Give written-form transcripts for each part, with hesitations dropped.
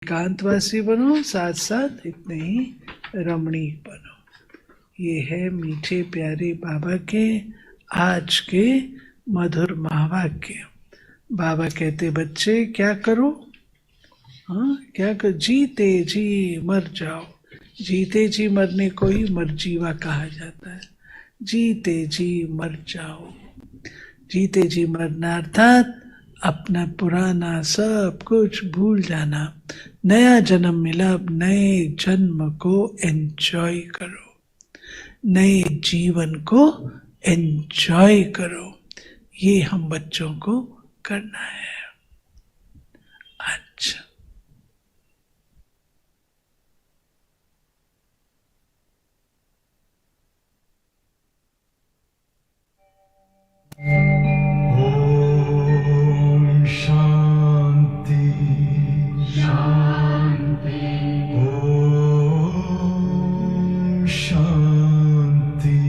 एकांतवासी बनो, साथ साथ इतने ही रमणीय बनो। ये है मीठे प्यारे बाबा के आज के मधुर महावाक्य। बाबा कहते बच्चे क्या करो, हाँ क्या कर, जीते जी मर जाओ। जीते जी मरने को ही मरजीवा कहा जाता है। जीते जी मर जाओ। जीते जी मरना अर्थात अपना पुराना सब कुछ भूल जाना। नया जन्म मिला, अब नए जन्म को एंजॉय करो, नए जीवन को एंजॉय करो। ये हम बच्चों को करना है। अच्छा, ओम शांति शांति। ओम शांति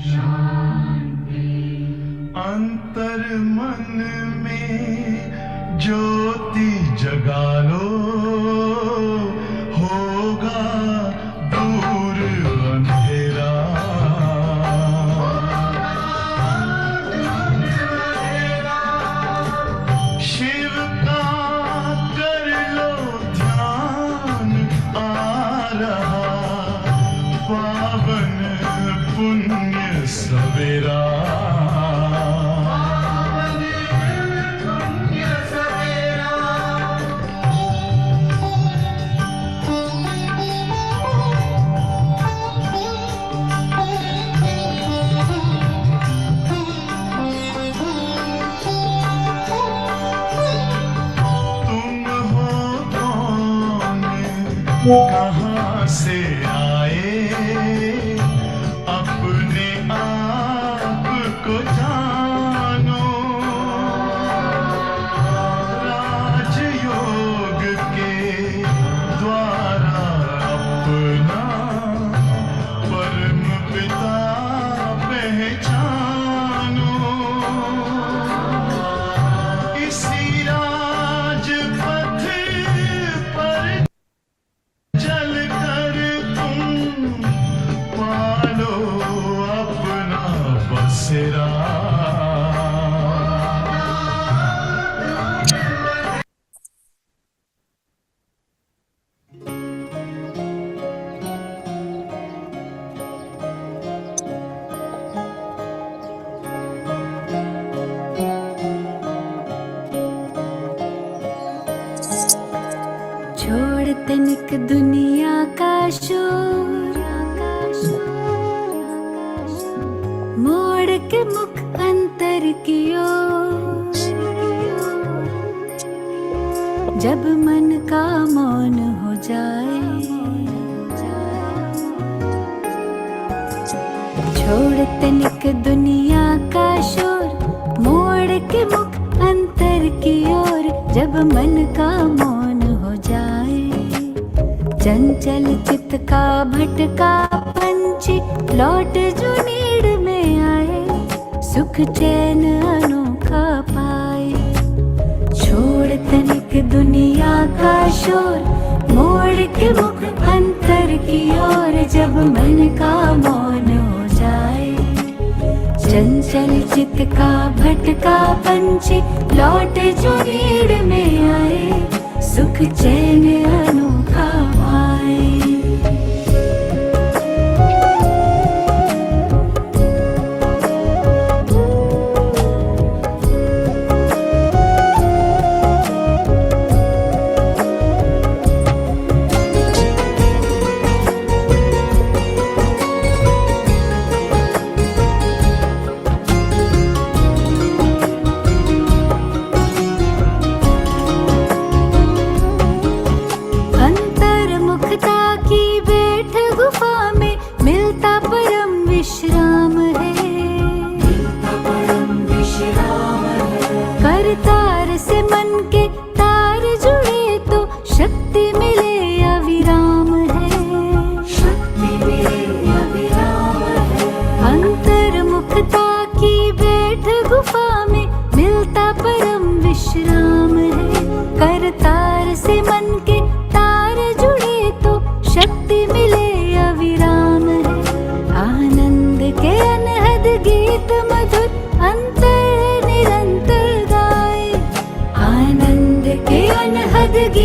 शांति। अंतर मन में ज्योति जगा लो, होगा दूर अंधेरा। शिव का कर लो ध्यान, आ रहा पावन पुण्य सवेरा। कहाँ से आए, अपने आप को जानो। राजयोग के द्वारा अपना परम पिता पहचानो। इसी राजपथ पर चल कर तुम पालो अपना बसेरा। छोड़ तनिक दुनिया का शोर, मोड़ के मुख अंतर की ओर। जब मन का मौन हो जाए, छोड़ तनिक दुनिया का शोर, मोड़ के मुख अंतर की ओर। जब मन का मौन हो जाए, चंचल चित्त का भटका पंछी लौट जो नीड़ में आए, सुख चैन अनोखा पाए। छोड़ तनिक दुनिया का शोर, मोड़ के मुख अंतर की ओर। जब मन का मौन हो जाए, चंचल चित्त का भटका पंछी लौट जो नीड़ में आए, सुख चैन अनोखा पाए।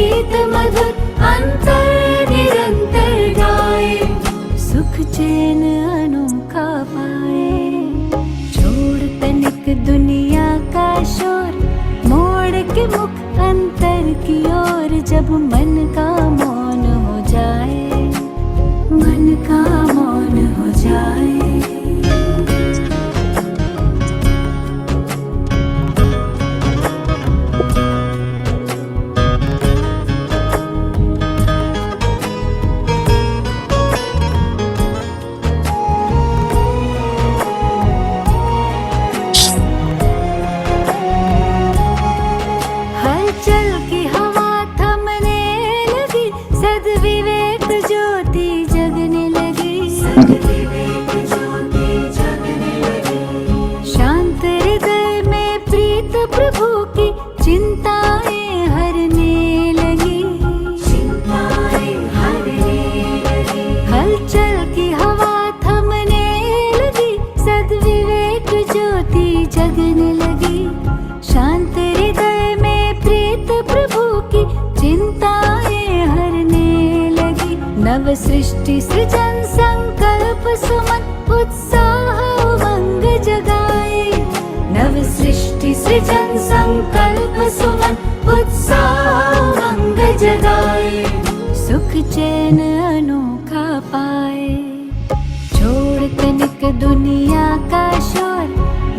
गीत मधुर अंतर निरंतर गाए, सुख चैन अनोखा पाए। छोड़ तनिक दुनिया का शोर, मोड़ के मुख अंतर की ओर, जब मन का मौन हो जाए, मन का मौन हो जाए। हलचल की हवा थमने लगी, सद्विवेक ज्योति जगने लगी, सद्विवेक ज्योति जगने लगी। शांत हृदय में प्रीत प्रभु की चिंताएं हरने लगी, चिंताएं हरने लगी। हलचल की हवा थमने लगी, सद्विवेक ज्योति जगने लगी। शांत हृदय में प्रीत प्रभु की चिंताएं हरने लगी। नव सृष्टि सृजन संकल्प सुमन उत्साह उमंग जगाए, नव सृष्टि सृजन संकल्प सुमन उत्साह उमंग जगाए। सुख चैन अनोखा पाए, छोड़ तनिक दुनिया का शोर,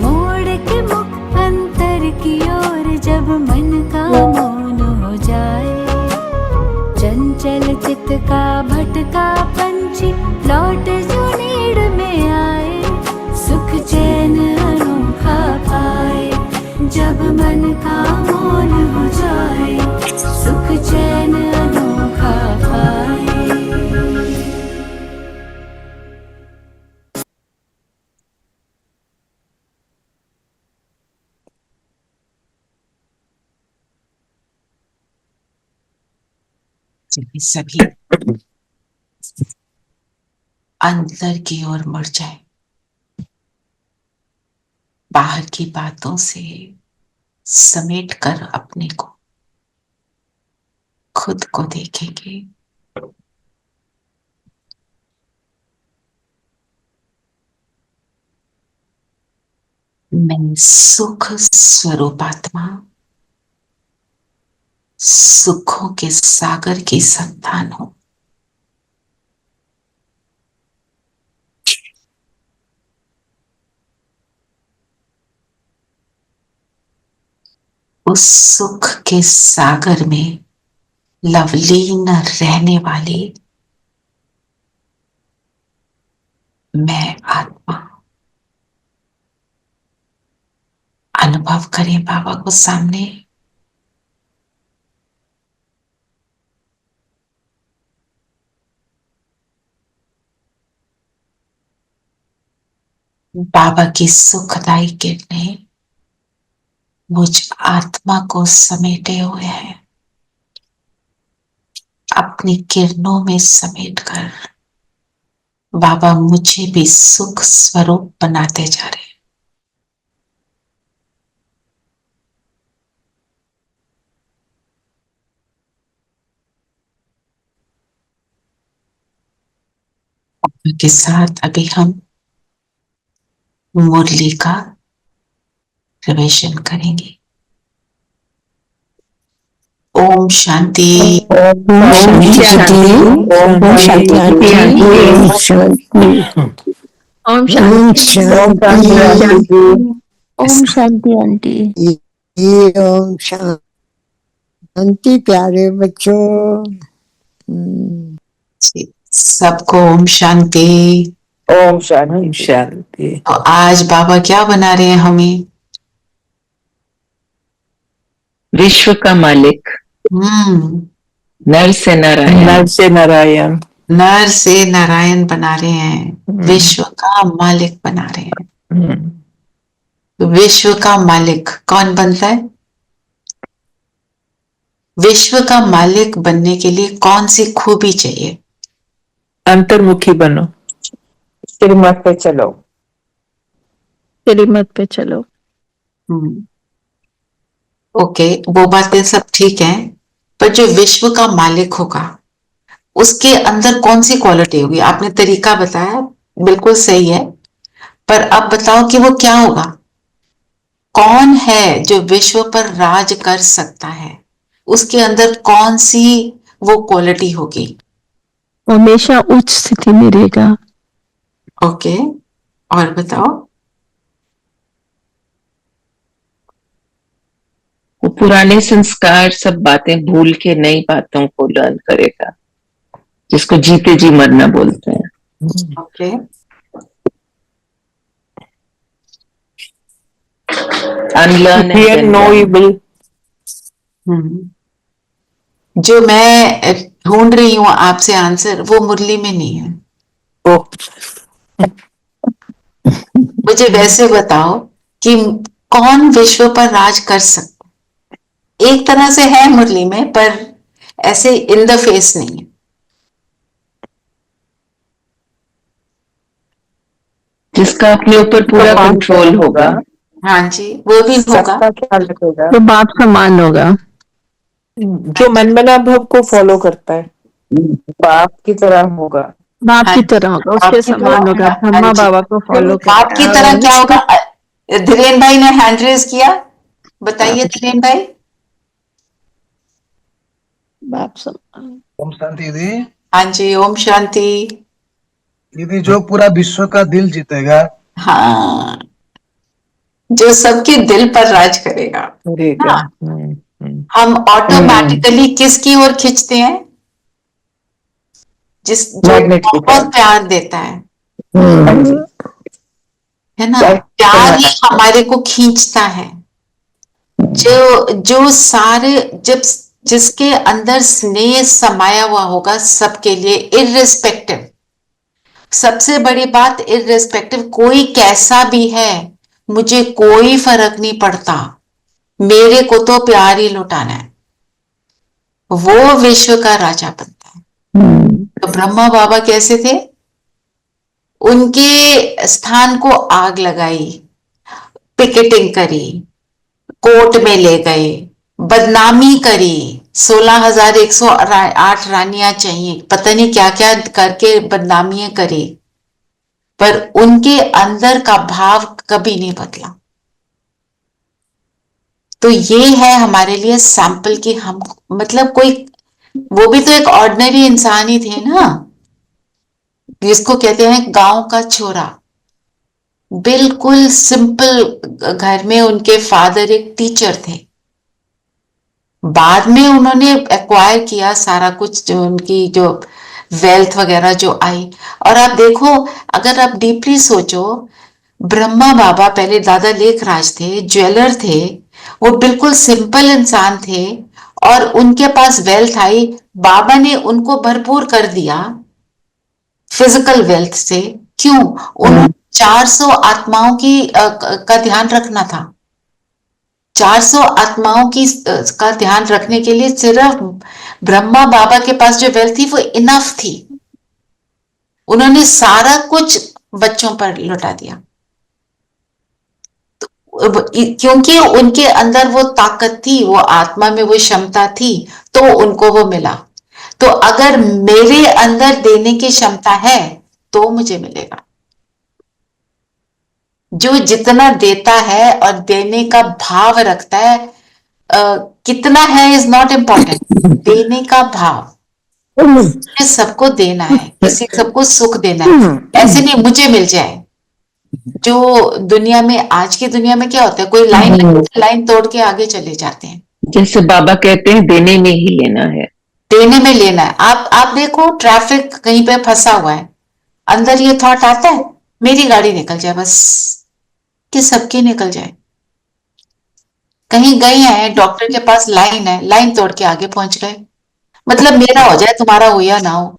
मोड़ के मुख अंतर की ओर, जब मन का मौन हो जाए। चंचल चित्त का भटका पंछी लौट जो नीड़ में आए, सुख चैन अनोखा पाए, जब मन का मौन हो जाए, सुख चैन अनोखा पाए। सभी अंदर की ओर मुड़ जाए, बाहर की बातों से समेट कर अपने को, खुद को देखेंगे। मैं सुख स्वरूपात्मा, सुखों के सागर की संतान हूं। उस सुख के सागर में लवलीन रहने वाली मैं आत्मा। अनुभव करें बाबा को सामने। बाबा की सुखदायी किरणें मुझ आत्मा को समेटे हुए हैं, अपनी किरणों में समेटकर बाबा मुझे भी सुख स्वरूप बनाते जा रहे हैं। के साथ अभी हम मुरली का प्रवेशन करेंगे। ओम शांति। ओम शांति। ओम शांति। ओम शांति। ओम शांति आंटी। ओम शांति प्यारे बच्चों। सबको ओम शांति। ओम शांति। तो आज बाबा क्या बना रहे हैं हमें? विश्व का मालिक। नर से नारायण। नर से नारायण। नर से नारायण बना रहे हैं, विश्व का मालिक बना रहे हैं। तो विश्व का मालिक कौन बनता है? विश्व का मालिक बनने के लिए कौन सी खूबी चाहिए? अंतर्मुखी बनो। श्रीमत पे चलो। श्रीमत पे चलो। ओके, वो बातें सब ठीक है, पर जो विश्व का मालिक होगा उसके अंदर कौन सी क्वालिटी होगी? आपने तरीका बताया, बिल्कुल सही है, पर अब बताओ कि वो क्या होगा? कौन है जो विश्व पर राज कर सकता है? उसके अंदर कौन सी वो क्वालिटी होगी? हमेशा उच्च स्थिति में रहेगा। ओके, और बताओ। वो पुराने संस्कार सब बातें भूल के नई बातों को लर्न करेगा, जिसको जीते जी मरना बोलते हैं। Okay, unlearn Fear no evil. जो मैं ढूंढ रही हूं आपसे आंसर, वो मुरली में नहीं है। Oh, मुझे वैसे बताओ कि कौन विश्व पर राज कर सकता है? एक तरह से है मुरली में, पर ऐसे इन द फेस नहीं है। जिसका अपने ऊपर पूरा कंट्रोल होगा। हाँ जी, वो भी होगा। सबका ख्याल रखेगा, तो बाप समान होगा। जो मनमना भव को फॉलो करता है, बाप की तरह होगा। बाप हाँ की जी, तरह होगा, बाप उसके की समान तरह, होगा, हाँ ब्रह्मा जी। बाबा को फॉलो बाप की तरह क्या होगा? धीरेन भाई ने हैंड रेज किया, बताइए धीरेन भाई। बाप समान। ओम शांति दीदी। हाँ जी, ओम शांति। दीदी जो पूरा विश्व का दिल जीतेगा, हाँ, जो सबके दिल पर राज करेगा। करेगा। हाँ, हम ऑटोमेटिकली किसकी ओर खींचते हैं? जो मैग्नेट की बहुत तरह। प्यार देता है ना? Right. प्यार ही हमारे को खींचता है। जो सारे, जब जिसके अंदर स्नेह समाया हुआ होगा सबके लिए, इररिस्पेक्टिव, सबसे बड़ी बात इररिस्पेक्टिव, कोई कैसा भी है मुझे कोई फर्क नहीं पड़ता, मेरे को तो प्यार ही लुटाना है, वो विश्व का राजा बनता है। तो ब्रह्मा बाबा कैसे थे? उनके स्थान को आग लगाई, पिकेटिंग करी, कोर्ट में ले गए, बदनामी करी, 16,108 रानियां चाहिए, पता नहीं क्या क्या करके बदनामियां करी, पर उनके अंदर का भाव कभी नहीं बदला। तो ये है हमारे लिए सैंपल कि हम, मतलब कोई, वो भी तो एक ऑर्डिनरी इंसान ही थे ना, जिसको कहते हैं गांव का छोरा, बिल्कुल सिंपल घर में। उनके फादर एक टीचर थे, बाद में उन्होंने एक्वायर किया सारा कुछ, जो उनकी जो वेल्थ वगैरह जो आई। और आप देखो, अगर आप डीपली सोचो, ब्रह्मा बाबा पहले दादा लेखराज थे, ज्वेलर थे, वो बिल्कुल सिंपल इंसान थे, और उनके पास वेल्थ आई, बाबा ने उनको भरपूर कर दिया फिजिकल वेल्थ से। क्यों? उन्होंने 400 आत्माओं का ध्यान रखना था। 400 आत्माओं का ध्यान रखने के लिए सिर्फ ब्रह्मा बाबा के पास जो वेल्थ थी वो इनफ थी। उन्होंने सारा कुछ बच्चों पर लुटा दिया, क्योंकि उनके अंदर वो ताकत थी, वो आत्मा में वो क्षमता थी, तो उनको वो मिला। तो अगर मेरे अंदर देने की क्षमता है तो मुझे मिलेगा। जो जितना देता है और देने का भाव रखता है, कितना है इज नॉट इम्पोर्टेंट, देने का भाव, सबको देना है, किसी सबको सुख देना है, ऐसे नहीं मुझे मिल जाए। जो दुनिया में, आज की दुनिया में क्या होता है, कोई लाइन तोड़ के आगे चले जाते हैं। जैसे बाबा कहते हैं, देने में ही लेना है, देने में लेना है। आप देखो, ट्रैफिक कहीं पे फंसा हुआ है, अंदर ये थॉट आता है मेरी गाड़ी निकल जाए बस, कि सबकी निकल जाए। कहीं गए हैं, डॉक्टर के पास लाइन है, लाइन तोड़ के आगे पहुंच गए, मतलब मेरा हो जाए, तुम्हारा हो या ना हो,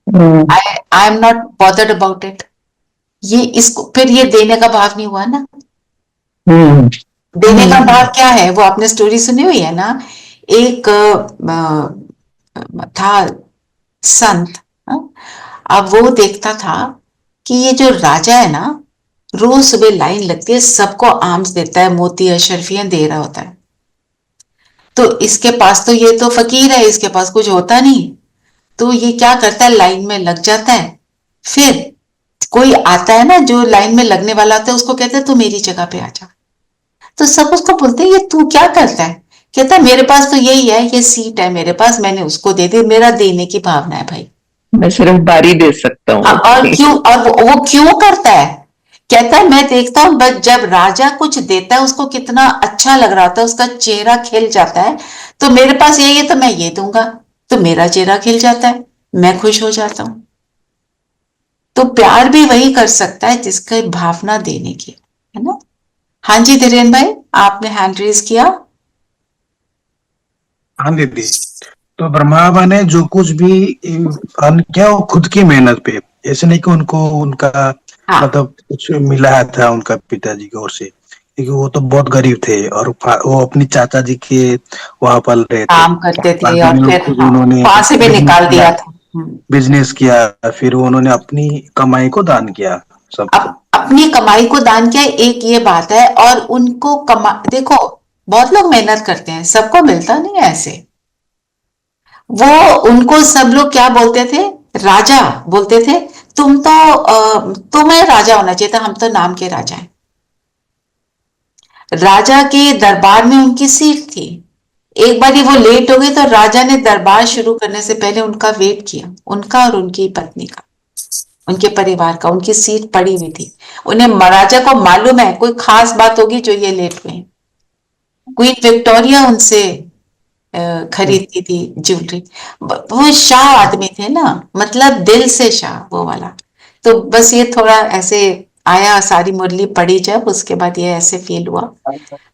I am not bothered about it. ये इसको फिर ये देने का भाव नहीं हुआ ना। देने का भाव क्या है? वो आपने स्टोरी सुनी हुई है ना, एक था संत, अब वो देखता था कि ये जो राजा है ना, रोज सुबह लाइन लगती है, सबको आर्म्स देता है, मोती अशरफियां दे रहा होता है, तो इसके पास तो ये तो फकीर है, इसके पास कुछ होता नहीं, तो ये क्या करता है, लाइन में लग जाता है। फिर कोई आता है ना जो लाइन में लगने वाला होता है, उसको कहते हैं तू मेरी जगह पे आ जा। तो सब उसको बोलते हैं ये तू क्या करता है, कहता है मेरे पास तो यही है, ये सीट है मेरे पास, मैंने उसको दे दी, मेरा देने की भावना है भाई। मैं सिर्फ बारी दे सकता हूँ। और क्यों, और वो क्यों करता है, कहता है मैं देखता हूं बस जब राजा कुछ देता है उसको कितना अच्छा लग रहा होता है, उसका चेहरा खिल जाता है, तो मेरे पास यही है तो मैं ये दूंगा, तो मेरा चेहरा खिल जाता है, मैं खुश हो जाता हूं। तो प्यार भी वही कर सकता है जिसकी भावना देने की, है ना। हाँ जी धीरेन भाई, आपने हैंड रेज किया। हाँ दीदी, तो ब्रह्मा बाबा ने जो कुछ भी अर्न किया वो खुद की मेहनत पे, ऐसे नहीं कि उनको उनका हाँ। मतलब कुछ मिला था उनका पिताजी की ओर से, क्योंकि वो तो बहुत गरीब थे और वो अपनी चाचा जी के वहां पल रहे थे, काम करते थे बाद और में फिर खुद हाँ, उन्होंने वहां से भी निकाल दिया था। बिजनेस किया, फिर उन्होंने अपनी कमाई को दान किया सबको। अपनी कमाई को दान किया, एक ये बात है। और उनको देखो बहुत लोग मेहनत करते हैं, सबको मिलता नहीं है ऐसे। वो उनको सब लोग क्या बोलते थे, राजा बोलते थे। तुम्हें राजा होना चाहिए था, हम तो नाम के राजा हैं। राजा के दरबार में उनकी सीट थी। एक बार वो लेट हो गई तो राजा ने दरबार शुरू करने से पहले उनका वेट किया, उनका और उनकी पत्नी का, उनके परिवार का। उनकी सीट पड़ी हुई थी, उन्हें राजा को मालूम है कोई खास बात होगी जो ये लेट हुए। क्वीन विक्टोरिया उनसे खरीदती थी ज्वेलरी। वो शाह आदमी थे ना, मतलब दिल से शाह वो वाला। तो बस ये थोड़ा ऐसे आया, सारी मुरली पड़ी जब, उसके बाद ये ऐसे फील हुआ।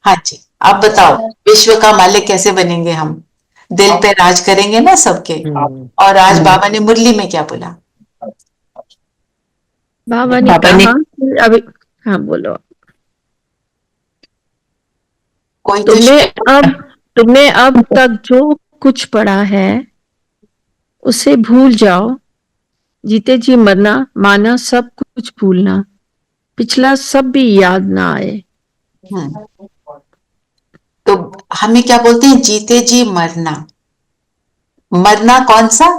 हाँ जी, आप बताओ विश्व का मालिक कैसे बनेंगे हम, दिल पे राज करेंगे ना सबके। और आज बाबा ने मुरली में क्या बोला, बाबा ने बाबा ने कहा कि अभी, हाँ बोलो, कोई तो तुमने अब तक जो कुछ पढ़ा है उसे भूल जाओ, जीते जी मरना माना सब कुछ भूलना, पिछला सब भी याद ना आए। तो हमें क्या बोलते हैं, जीते जी मरना। मरना कौन सा,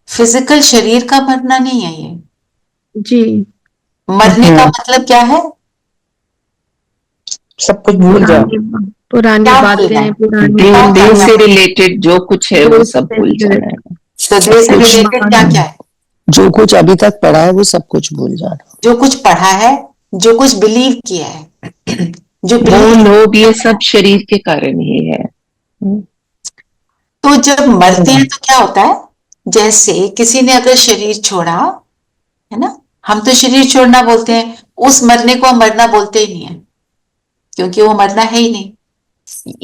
फिजिकल शरीर का मरना नहीं है ये। जी, मरने का मतलब क्या है, सब कुछ भूल जाओ। पुरानी क्या बातें, भूलना है? पुरानी देह से रिलेटेड जो कुछ है वो सब भूल जाना है। तो देह से रिलेटेड क्या क्या है, जो कुछ अभी तक पढ़ा है वो सब कुछ भूल जाना। जो कुछ पढ़ा है, जो कुछ बिलीव किया है, जो वो believe- लोग ये सब शरीर के कारण ही है। तो जब मरते हैं तो क्या होता है, जैसे किसी ने अगर शरीर छोड़ा है ना, हम तो शरीर छोड़ना बोलते हैं, उस मरने को हम मरना बोलते ही नहीं है, क्योंकि वो मरना है ही नहीं।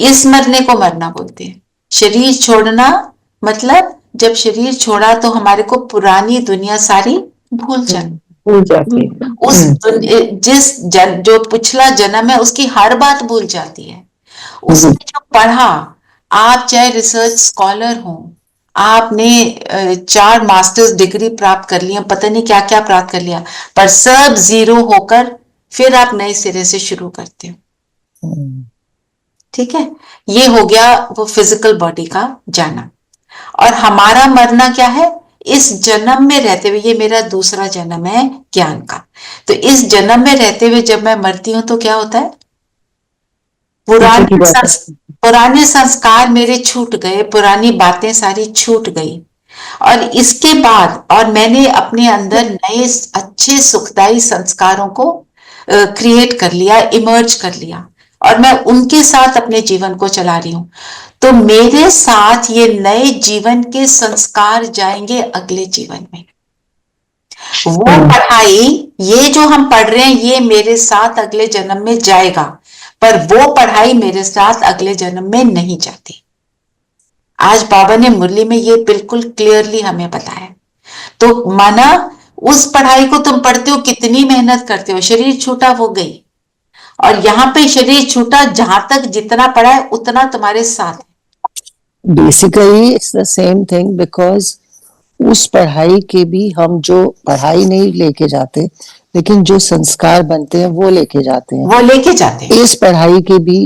इस मरने को मरना बोलते हैं। शरीर छोड़ना मतलब जब शरीर छोड़ा तो हमारे को पुरानी दुनिया सारी भूल जाती है। उस जो पिछला जन्म है उसकी हर बात भूल जाती है। उसमें जो पढ़ा, आप चाहे रिसर्च स्कॉलर हो, आपने 4 मास्टर्स डिग्री प्राप्त कर लिया, पता नहीं क्या क्या प्राप्त कर लिया, पर सब जीरो होकर फिर आप नए सिरे से शुरू करते हो। ठीक है, ये हो गया वो फिजिकल बॉडी का जाना। और हमारा मरना क्या है, इस जन्म में रहते हुए, ये मेरा दूसरा जन्म है ज्ञान का। तो इस जन्म में रहते हुए जब मैं मरती हूं तो क्या होता है, पुराने संस्कार मेरे छूट गए, पुरानी बातें सारी छूट गई। और इसके बाद और मैंने अपने अंदर नए अच्छे सुखदायी संस्कारों को क्रिएट कर लिया, इमर्ज कर लिया, और मैं उनके साथ अपने जीवन को चला रही हूं। तो मेरे साथ ये नए जीवन के संस्कार जाएंगे अगले जीवन में। वो पढ़ाई, ये जो हम पढ़ रहे हैं, ये मेरे साथ अगले जन्म में जाएगा, पर वो पढ़ाई मेरे साथ अगले जन्म में नहीं जाती। आज बाबा ने मुरली में ये बिल्कुल क्लियरली हमें बताया। तो माना उस पढ़ाई को तुम पढ़ते हो, कितनी मेहनत करते हो, शरीर छूटा वो गई, और यहाँ पे शरीर छूटा, जहां तक जितना पढ़ा है उतना तुम्हारे साथ है। Basically it's the same thing, because उस पढ़ाई के भी हम जो पढ़ाई नहीं लेके जाते, लेकिन जो संस्कार बनते हैं वो लेके जाते हैं। वो लेके जाते हैं। इस पढ़ाई की भी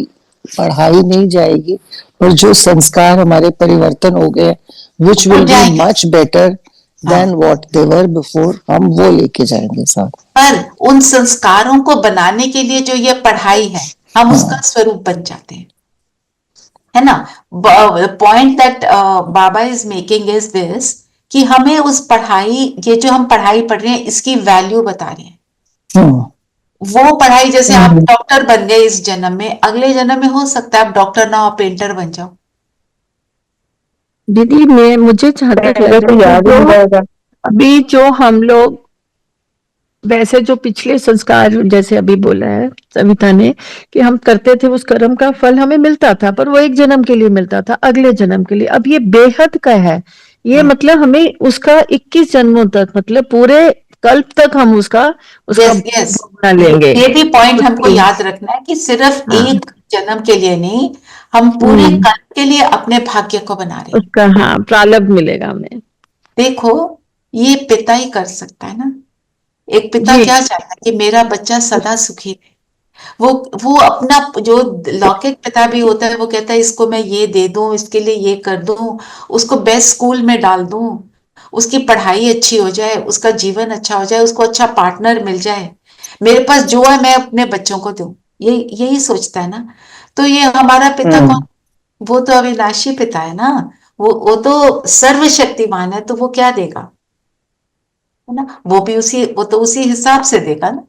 पढ़ाई नहीं जाएगी, और जो संस्कार हमारे परिवर्तन हो गए, विच हो विल बी जाएंगे। Much better than what they were before, हम वो लेके जाएंगे साथ। पर उन संस्कारों को बनाने के लिए जो ये पढ़ाई है, हम उसका स्वरूप बन जाते हैं, है ना। Point that Baba is making is this कि हमें उस पढ़ाई, ये जो हम पढ़ाई पढ़ रहे हैं, इसकी वैल्यू बता रहे हैं। हम्म, वो पढ़ाई, जैसे आप डॉक्टर बन गए इस जन्म में, अगले जन्म में हो सकता है आप डॉक्टर ना हो, पेंटर बन जाओ। दीदी मैं मुझे जहाँ तक लग तो रहा है याद ही नहीं जो रहेगा। अभी जो हम लोग वैसे जो पिछले संस्कार जैसे अभी बोला है सविता ने कि हम करते थे, उस कर्म का फल हमें मिलता था, पर वो एक जन्म के लिए मिलता था, अगले जन्म के लिए। अब ये बेहद का है, ये मतलब हमें उसका 21 जन्मों तक, मतलब पूरे कल्प तक हम उसका यस यस, भोगना लेंगे। ये भी पॉइंट हमको उसकी- याद रखना है कि सिर्फ हाँ, एक जन्म के लिए नहीं, हम पूरे कल्प के लिए अपने भाग्य को बना रहे हैं। उसका हाँ प्रारब्ध मिलेगा हमें। देखो, ये पिता ही कर सकता है ना। एक पिता जी क्या चाहता है कि मेरा बच्चा सदा सुखी रहे। वो अपना जो लौकिक पिता भी होता है, वो कहता है इसको मैं ये दे दूं, इसके लिए ये कर दूं, उसको बेस्ट स्कूल में डाल दूं, उसकी पढ़ाई अच्छी हो जाए, उसका जीवन अच्छा हो जाए, उसको अच्छा पार्टनर मिल जाए, मेरे पास जो है मैं अपने बच्चों को दूं। यही सोचता है ना। तो ये हमारा पिता कौन? वो तो अविनाशी पिता है ना। वो तो सर्वशक्तिमान है, तो वो क्या देगा, है ना। वो तो उसी हिसाब से देगा ना।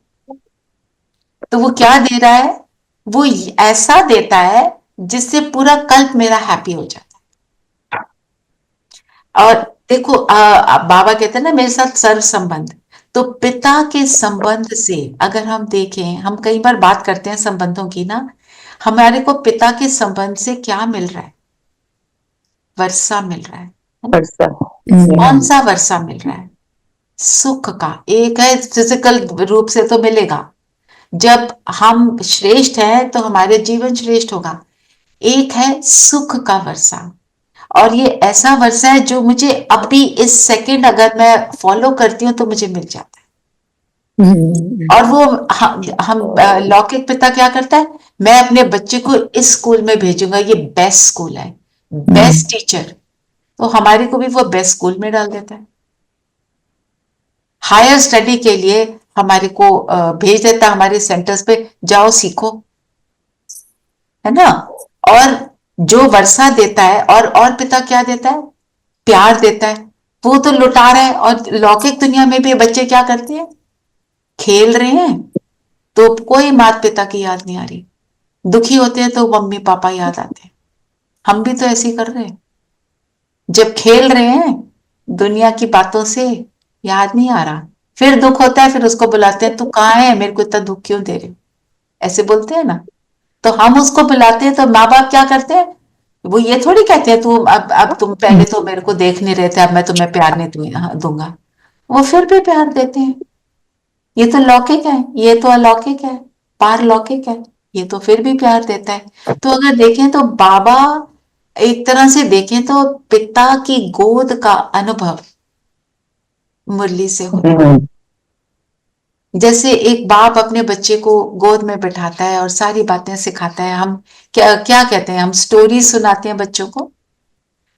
तो वो क्या दे रहा है? वो ऐसा देता है जिससे पूरा कल्प मेरा हैप्पी हो जाता है। और देखो, बाबा कहते हैं ना मेरे साथ सर्व संबंध। तो पिता के संबंध से अगर हम देखें, हम कई बार बात करते हैं संबंधों की ना, हमारे को पिता के संबंध से क्या मिल रहा है? वर्षा मिल रहा है ना? वर्षा। कौन सा वर्षा मिल रहा है? सुख का। एक है फिजिकल रूप से तो मिलेगा, जब हम श्रेष्ठ हैं तो हमारे जीवन श्रेष्ठ होगा। एक है सुख का वर्षा, और ये ऐसा वर्षा है जो मुझे अभी इस सेकंड अगर मैं फॉलो करती हूँ तो मुझे मिल जाता है। और वो हम लौकिक पिता क्या करता है? मैं अपने बच्चे को इस स्कूल में भेजूंगा, ये बेस्ट स्कूल है, बेस्ट टीचर, तो हमारे को भी वो बेस्ट स्कूल में डाल देता है। हायर स्टडी के लिए हमारे को भेज देता है हमारे सेंटर्स पे, जाओ सीखो, है ना। और जो वर्षा देता है, और पिता क्या देता है? प्यार देता है। वो तो लुटा रहा है। और लौकिक दुनिया में भी बच्चे क्या करते हैं? खेल रहे हैं तो कोई माता पिता की याद नहीं आ रही, दुखी होते हैं तो मम्मी पापा याद आते हैं। हम भी तो ऐसे ही कर रहे हैं, जब खेल रहे हैं दुनिया की बातों से याद नहीं आ रहा, फिर दुख होता है, फिर उसको बुलाते हैं, तू कहाँ है, मेरे को इतना दुख क्यों दे रहे हो, ऐसे बोलते हैं ना। तो हम उसको बुलाते हैं, तो माँ बाप क्या करते हैं? वो ये थोड़ी कहते हैं तू अब तुम पहले तो मेरे को देख नहीं रहे थे, अब मैं तुम्हें प्यार नहीं दूंगा। वो फिर भी प्यार देते हैं। ये तो लौकिक है, ये तो अलौकिक है, पारलौकिक है, ये तो फिर भी प्यार देता है। तो अगर देखें तो बाबा, एक तरह से देखें तो पिता की गोद का अनुभव मुरली से होता है। जैसे एक बाप अपने बच्चे को गोद में बिठाता है और सारी बातें सिखाता है। हम क्या क्या कहते हैं? हम स्टोरीज सुनाते हैं बच्चों को।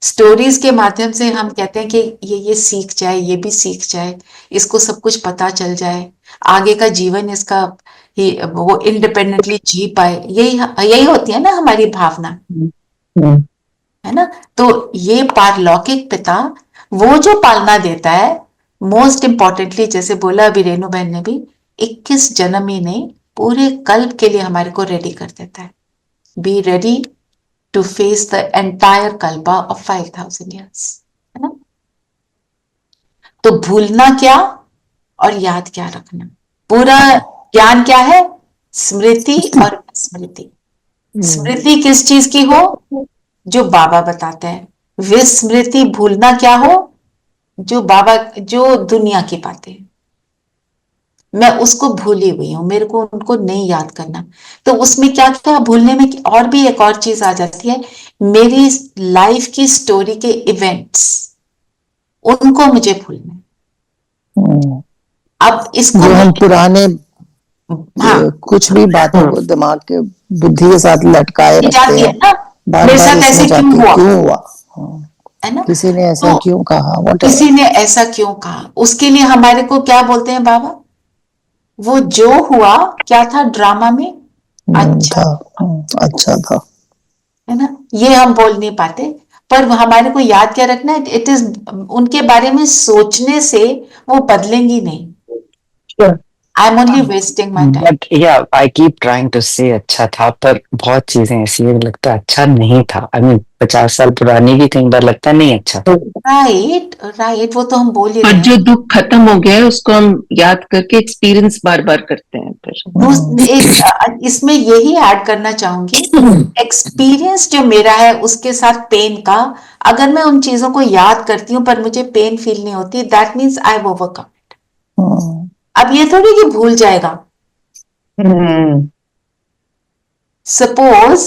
स्टोरीज के माध्यम से हम कहते हैं कि ये सीख जाए, ये भी सीख जाए, इसको सब कुछ पता चल जाए, आगे का जीवन इसका वो इंडिपेंडेंटली जी पाए। यही होती है ना हमारी भावना, है ना। तो ये पारलौकिक पिता वो जो पालना देता है, मोस्ट इंपॉर्टेंटली जैसे बोला अभी रेणु बहन ने भी, 21 जन्म ही नहीं, पूरे कल्प के लिए हमारे को रेडी कर देता है। Be ready to face the entire kalpa of 5000 years, है ना। तो भूलना क्या और याद क्या रखना, पूरा ज्ञान क्या है? स्मृति और स्मृति। स्मृति किस चीज की हो? जो बाबा बताते हैं। विस्मृति, भूलना क्या हो? जो बाबा, जो दुनिया की बातें, मैं उसको भूली हुई हूं, मेरे को उनको नहीं याद करना। तो उसमें क्या क्या भूलने में और भी एक और चीज आ जाती है, मेरी लाइफ की स्टोरी के इवेंट्स, उनको मुझे भूलना है। अब इसको जो हम पुराने हाँ कुछ भी बातों को दिमाग के बुद्धि के साथ लटकाए रखते जाती है हैं, ना, बार मेरे बार साथ इसमें ऐसे क्यों जाके हुआ, क्यों हुआ? हाँ, है ना? किसी ने ऐसा तो क्यों कहा, वट किसी ने ऐसा क्यों कहा, उसके लिए हमारे को क्या बोलते हैं बाबा, वो जो हुआ क्या था ड्रामा में, अच्छा, था। अच्छा था। है ना? ये हम बोल नहीं पाते, पर हमारे को याद क्या रखना है, इट इज, उनके बारे में सोचने से वो बदलेंगी नहीं। Sure. I am only wasting my time. But yeah, I keep trying to say अच्छा था, पर बहुत चीजें ऐसी है लगता है अच्छा नहीं था। I mean 50 साल पुरानी भी कई बार लगता है नहीं अच्छा था। राइट राइट, वो तो हम बोल ही और रहे जो हैं। दुख खत्म हो गया है उसको हम याद करके एक्सपीरियंस बार बार करते हैं फिर। इसमें यही ऐड करना चाहूंगी, एक्सपीरियंस जो मेरा है उसके साथ पेन का, अगर मैं उन चीजों को याद करती हूँ पर मुझे पेन फील नहीं होती, दैट मीन्स आई ओवरकम। अब ये थोड़ी कि भूल जाएगा। सपोज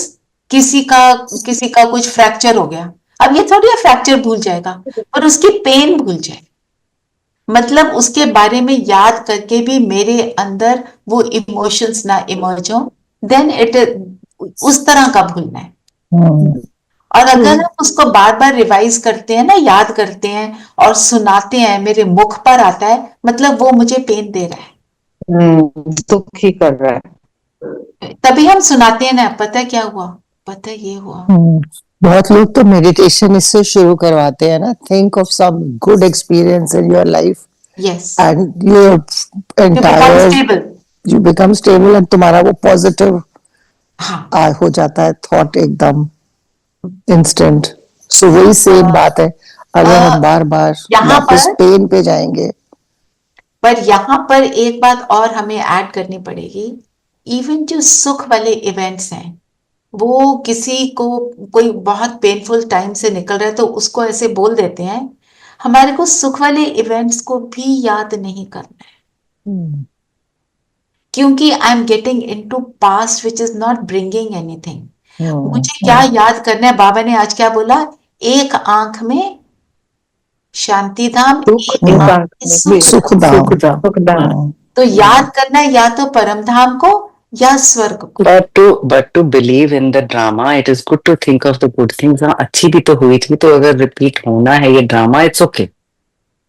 किसी का कुछ फ्रैक्चर हो गया, अब ये थोड़ी फ्रैक्चर भूल जाएगा, पर उसकी पेन भूल जाए, मतलब उसके बारे में याद करके भी मेरे अंदर वो इमोशंस ना इमर्ज हो, देन इट, उस तरह का भूलना है। और अगर हम उसको बार बार रिवाइज करते हैं ना, याद करते हैं और सुनाते हैं, मेरे मुख पर आता है, मतलब वो मुझे पेन दे रहा है, दुख ही कर रहा है। तभी हम सुनाते हैं ना, पता है क्या हुआ, पता है ये हुआ। बहुत लोग तो मेडिटेशन इससे शुरू करवाते हैं ना, think of some good experience in your life yes, and your to become entire stable. You become stable and तुम्हारा वो पॉजिटिव हाँ, हो जाता है थॉट एकदम इंस्टेंट। सो वही सेम बात है, अगर हम बार बार यहाँ वापस पर पेन पे जाएंगे। पर यहाँ पर एक बात और हमें ऐड करनी पड़ेगी, इवन जो सुख वाले इवेंट्स हैं, वो किसी को कोई बहुत पेनफुल टाइम से निकल रहा है तो उसको ऐसे बोल देते हैं, हमारे को सुख वाले इवेंट्स को भी याद नहीं करना है, क्योंकि I am getting into past which is not bringing anything. मुझे क्या याद करना है, बाबा ने आज क्या बोला, एक आंख में शांति धाम, एक आंख में सुख धाम। तो याद करना है या तो परम धाम को या स्वर्ग को। But to believe in the drama, it is good to think of the good things. हाँ अच्छी भी तो हुई थी, तो अगर रिपीट होना है ये drama, it's okay.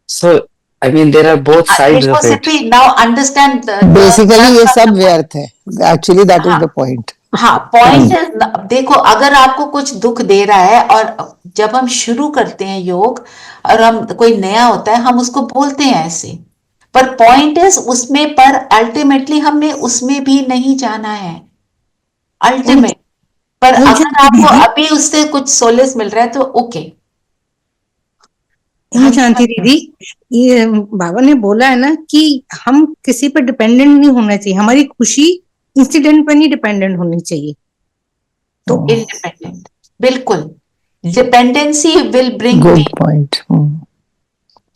So I mean there are both sides of it. Now understand, basically ये सब व्यर्थ है, actually that is the point. हाँ, पॉइंट है, देखो अगर आपको कुछ दुख दे रहा है, और जब हम शुरू करते हैं योग और हम कोई नया होता है, हम उसको बोलते हैं ऐसे, पर पॉइंट इज उसमें, पर अल्टीमेटली हमें उसमें भी नहीं जाना है अल्टीमेट। पर अगर आपको अभी उससे कुछ सोलेस मिल रहा है तो ओके। शांति दीदी, ये बाबा ने बोला है ना कि हम किसी पर डिपेंडेंट नहीं होना चाहिए, हमारी खुशी इंसिडेंट पर नहीं डिपेंडेंट होनी चाहिए। तो इंडिपेंडेंट, बिल्कुल, dependency will bring good point.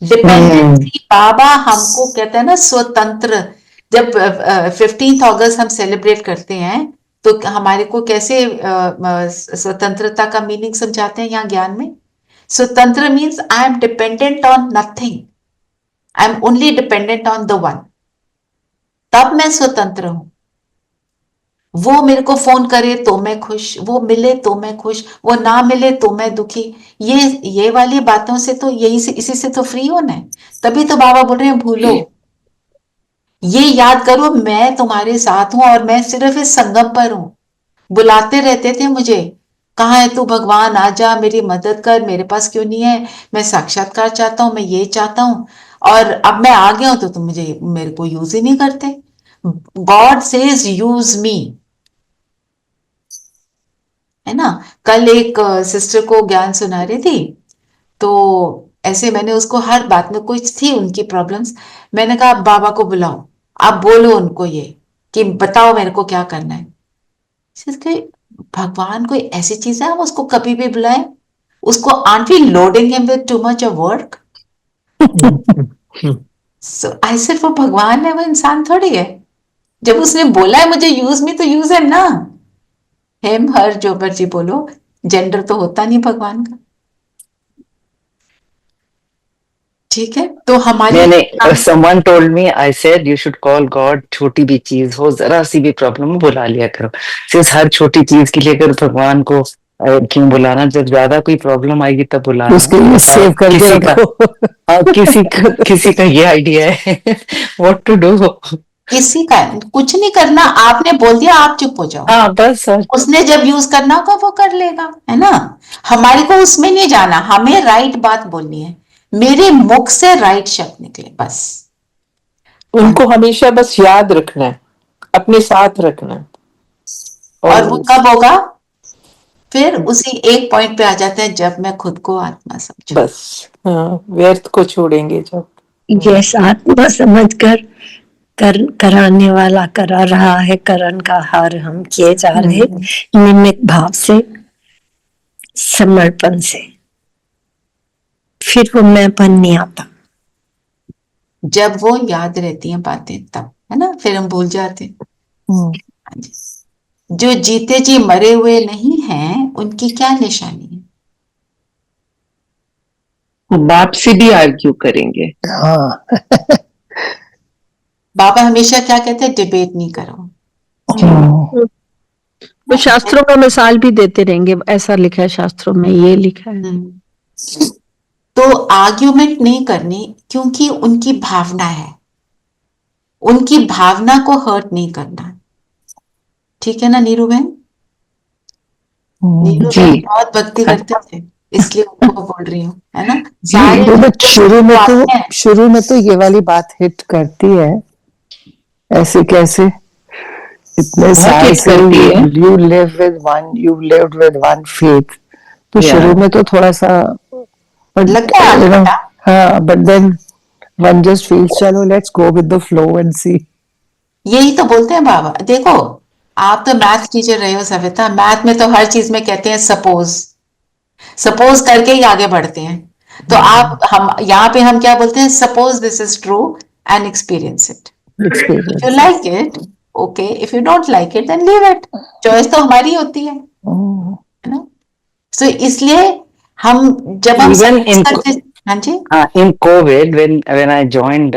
Dependency, बाबा हमको कहते हैं ना स्वतंत्र। जब 15 अगस्त हम सेलिब्रेट करते हैं तो हमारे को कैसे स्वतंत्रता का मीनिंग समझाते हैं यहाँ ज्ञान में। स्वतंत्र means I am dependent on nothing, I am only dependent on the one, तब मैं स्वतंत्र हूं। वो मेरे को फोन करे तो मैं खुश, वो मिले तो मैं खुश, वो ना मिले तो मैं दुखी। ये वाली बातों से तो इसी से तो फ्री होना है। तभी तो बाबा बोल रहे हैं भूलो, ये याद करो मैं तुम्हारे साथ हूं और मैं सिर्फ इस संगम पर हूं। बुलाते रहते थे मुझे, कहाँ है तू भगवान, आजा मेरी मदद कर, मेरे पास क्यों नहीं है, मैं साक्षात्कार चाहता हूं, मैं ये चाहता हूं, और अब मैं आ गया हूं तो तुम मेरे को यूज ही नहीं करते। गॉड सेज यूज मी, है ना। कल एक सिस्टर को ज्ञान सुना रही थी, तो ऐसे मैंने उसको हर बात में, कुछ थी उनकी प्रॉब्लम्स, मैंने कहा बाबा को बुलाओ, आप बोलो उनको ये कि बताओ मेरे को क्या करना है। भगवान कोई ऐसी चीज है हम उसको कभी भी बुलाएं, उसको aren't we loading him with too much of work. So I said वो भगवान है, वो इंसान थोड़ी है। जब उसने बोला है मुझे यूज मी, तो यूज है ना, हिम हर जो मर्जी बोलो, जेंडर तो होता नहीं भगवान का। ठीक है, तो हमारी someone told me, I said you should call God, छोटी भी चीज हो, जरा सी भी प्रॉब्लम हो, बुला लिया करो। सिर्फ हर छोटी चीज के लिए अगर भगवान को क्यों बुलाना, जब ज्यादा कोई प्रॉब्लम आएगी तब बुलाना। उसके लिए सेव करके किसी का रखो। किसी का ये आइडिया है व्हाट टू डू। किसी का कुछ नहीं करना, आपने बोल दिया, आप चुप हो जाओ। हाँ बस। उसने जब यूज करना होगा वो कर लेगा, है ना। हमारे को उसमें नहीं जाना, हमें राइट बात बोलनी है, मेरे मुख से राइट शब्द निकले बस। उनको हमेशा बस याद रखना है, अपने साथ रखना है। और वो कब होगा? फिर उसी एक पॉइंट पे आ जाता है, जब मैं खुद को आत्मा समझू। बस हाँ, व्यर्थ को छोड़ेंगे जब। यस, आत्मा समझकर कराने वाला करा रहा है, करण का हार हम किए जा रहे, निमित्त भाव से, समर्पण से, फिर वो मैंपन नहीं आता। जब वो याद रहती हैं बातें तब, है ना, फिर हम भूल जाते हैं। हाँ जी। जो जीते जी मरे हुए नहीं हैं, उनकी क्या निशानी है? वो बाप से भी आर्ग्यू करेंगे। हाँ। बाबा हमेशा क्या कहते हैं? डिबेट नहीं करो। वो शास्त्रों का मिसाल भी देते रहेंगे, ऐसा लिखा है शास्त्रों में, ये लिखा है। तो आर्ग्यूमेंट नहीं करनी, क्योंकि उनकी भावना है, उनकी भावना को हर्ट नहीं करना। ठीक है ना नीरू बहन? नीरू बहन बहुत भक्ति करते थे, इसलिए उनको बोल रही हूँ, है ना। शुरू में तो ये वाली बात हिट करती है, ऐसे कैसे इतने साल से you live with one, you lived with one faith, तो शुरू में तो थोड़ा सा लगता है। हाँ, but then one just feels चलो let's go with the flow and see. यही तो बोलते हैं बाबा। देखो, आप तो मैथ टीचर रहे हो सविता, मैथ में तो हर चीज में कहते हैं सपोज करके ही आगे बढ़ते हैं। तो आप हम यहाँ पे हम क्या बोलते हैं? Suppose this is true and experience it. If you like it okay, if you don't like it then leave it. Choice तो हमारी होती है ना। सो इसलिए हम जब हम हाँ जी, in COVID when I joined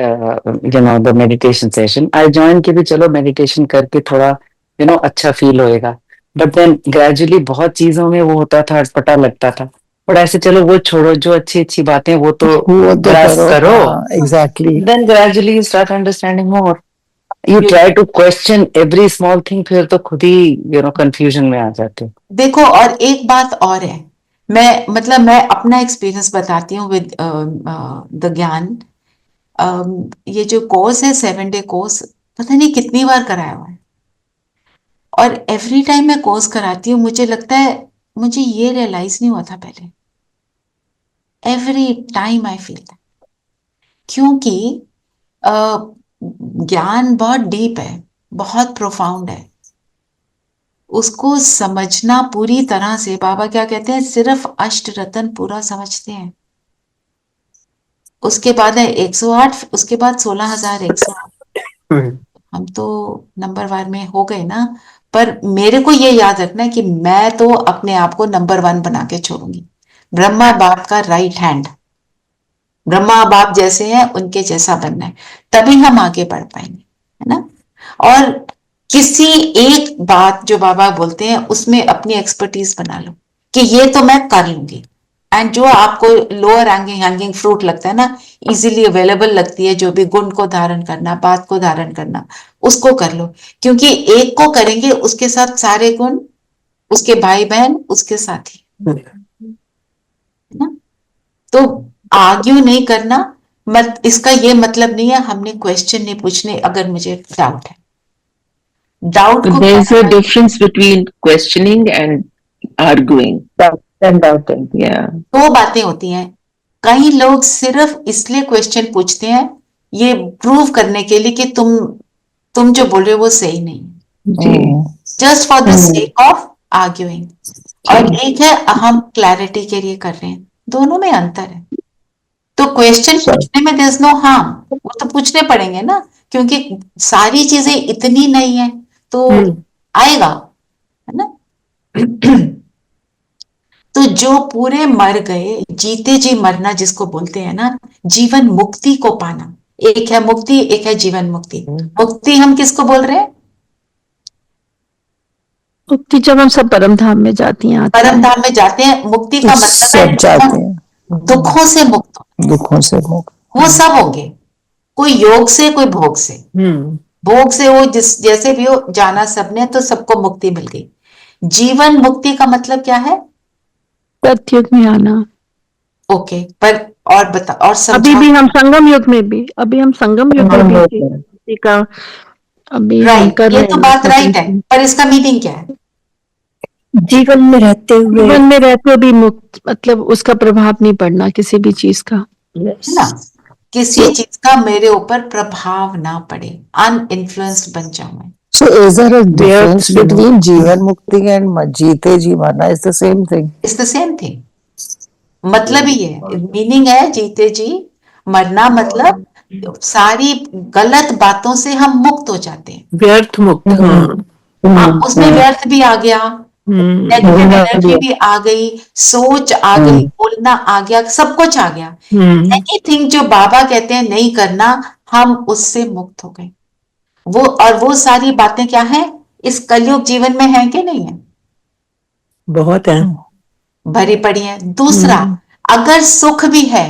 the meditation session, I joined कि भी चलो meditation करके थोड़ा अच्छा फील होएगा, but then gradually बहुत चीजों में वो होता था, अटपटा लगता था, but ऐसे चलो वो छोड़ो, जो अच्छी अच्छी बातें वो तो grasp करो, exactly, then gradually you start understanding more, you try to question every small thing, फिर तो खुद ही confusion में आ जाते हो। देखो, और एक बात और है, मैं अपना एक्सपीरियंस बताती हूँ विद द ज्ञान। ये जो कोर्स है 7 डे कोर्स, पता नहीं कितनी बार कराया हुआ है, और एवरी टाइम मैं कोर्स कराती हूँ, मुझे लगता है मुझे ये रियलाइज नहीं हुआ था पहले। Every time I feel that, क्योंकि ज्ञान बहुत डीप है, बहुत प्रोफाउंड है, उसको समझना पूरी तरह से। बाबा क्या कहते हैं? सिर्फ अष्ट रत्न पूरा समझते हैं, उसके बाद है 108, उसके बाद 16,108। हम तो नंबर 1 में हो गए ना, पर मेरे को ये याद रखना है कि मैं तो अपने आप को नंबर 1 बना के छोड़ूंगी। ब्रह्मा बाप का राइट हैंड, ब्रह्मा बाप जैसे हैं उनके जैसा बनना है, तभी हम आगे बढ़ पाएंगे, है ना। और किसी एक बात जो बाबा बोलते हैं उसमें अपनी एक्सपर्टीज बना लो कि ये तो मैं कर लूंगी, एंड जो आपको लोअर हैंगिंग फ्रूट लगता है ना, इजीली अवेलेबल लगती है, जो भी गुण को धारण करना, बात को धारण करना, उसको कर लो, क्योंकि एक को करेंगे उसके साथ सारे गुण, उसके भाई बहन, उसके साथी, है ना। तो आर्ग्यू नहीं करना, इसका ये मतलब नहीं है हमने क्वेश्चन नहीं पूछने। अगर मुझे डाउट है, डाउट को there is a difference between questioning and arguing and doubting, yeah. दो बातें होती हैं। कई लोग सिर्फ इसलिए क्वेश्चन पूछते हैं ये प्रूव करने के लिए कि तुम जो बोल रहे हो वो सही नहीं, just for the sake of arguing. और एक है हम क्लैरिटी के लिए कर रहे हैं, दोनों में अंतर है। तो क्वेश्चन पूछने में देयर इज नो हार्म, वो तो पूछने पड़ेंगे ना, क्योंकि सारी चीजें इतनी नहीं है तो आएगा, है ना। तो जो पूरे मर गए, जीते जी मरना जिसको बोलते हैं ना, जीवन मुक्ति को पाना। एक है मुक्ति, एक है जीवन मुक्ति। मुक्ति हम किसको बोल रहे हैं? मुक्ति जब हम सब परम धाम में जाती हैं आते परम हैं। धाम में जाते हैं। मुक्ति का मतलब सब है जाते हैं दुखों से मुक्त हो। दुखों से मुक्त। वो सब होंगे, कोई योग से कोई भोग से। भोग से वो जिस जैसे भी हो, जाना सबने, तो सबको मुक्ति मिल गई। जीवन मुक्ति का मतलब क्या है? सतयुग में आना। ओके, पर और बता, और अभी समझाओ। भी हम संगम युग में भी, अभी हम संगम युग में भी मुक्ति का अभी हम राइट, कर ये रहे तो हैं। बात राइट है, पर इसका मीनिंग क्या है? जीवन में रहते हुए जीवन में रहते हुए भी मुक्त, मतलब उसका प्रभाव नहीं पड़ना किसी भी चीज का। है ना, किसी चीज का मेरे ऊपर प्रभाव ना पड़े, अनइन्फ्लुएंस्ड बन जाऊं मैं। So is there a difference between जीवन मुक्ति and जीते जी मरना? Is the same thing? It's the same thing. मतलब ही है, मीनिंग है जीते जी मरना, मतलब सारी गलत बातों से हम मुक्त हो जाते हैं। व्यर्थ मुक्त। हाँ। उसमें व्यर्थ भी आ गया, नेगेटिव एनर्जी भी आ गई, सोच आ गई, बोलना आ गया, सब कुछ आ गया। एनीथिंग जो बाबा कहते हैं नहीं करना, हम उससे मुक्त हो गए। वो और वो सारी बातें क्या है, इस कलयुग जीवन में है कि नहीं है? बहुत है। भरी पड़ी है। दूसरा, अगर सुख भी है,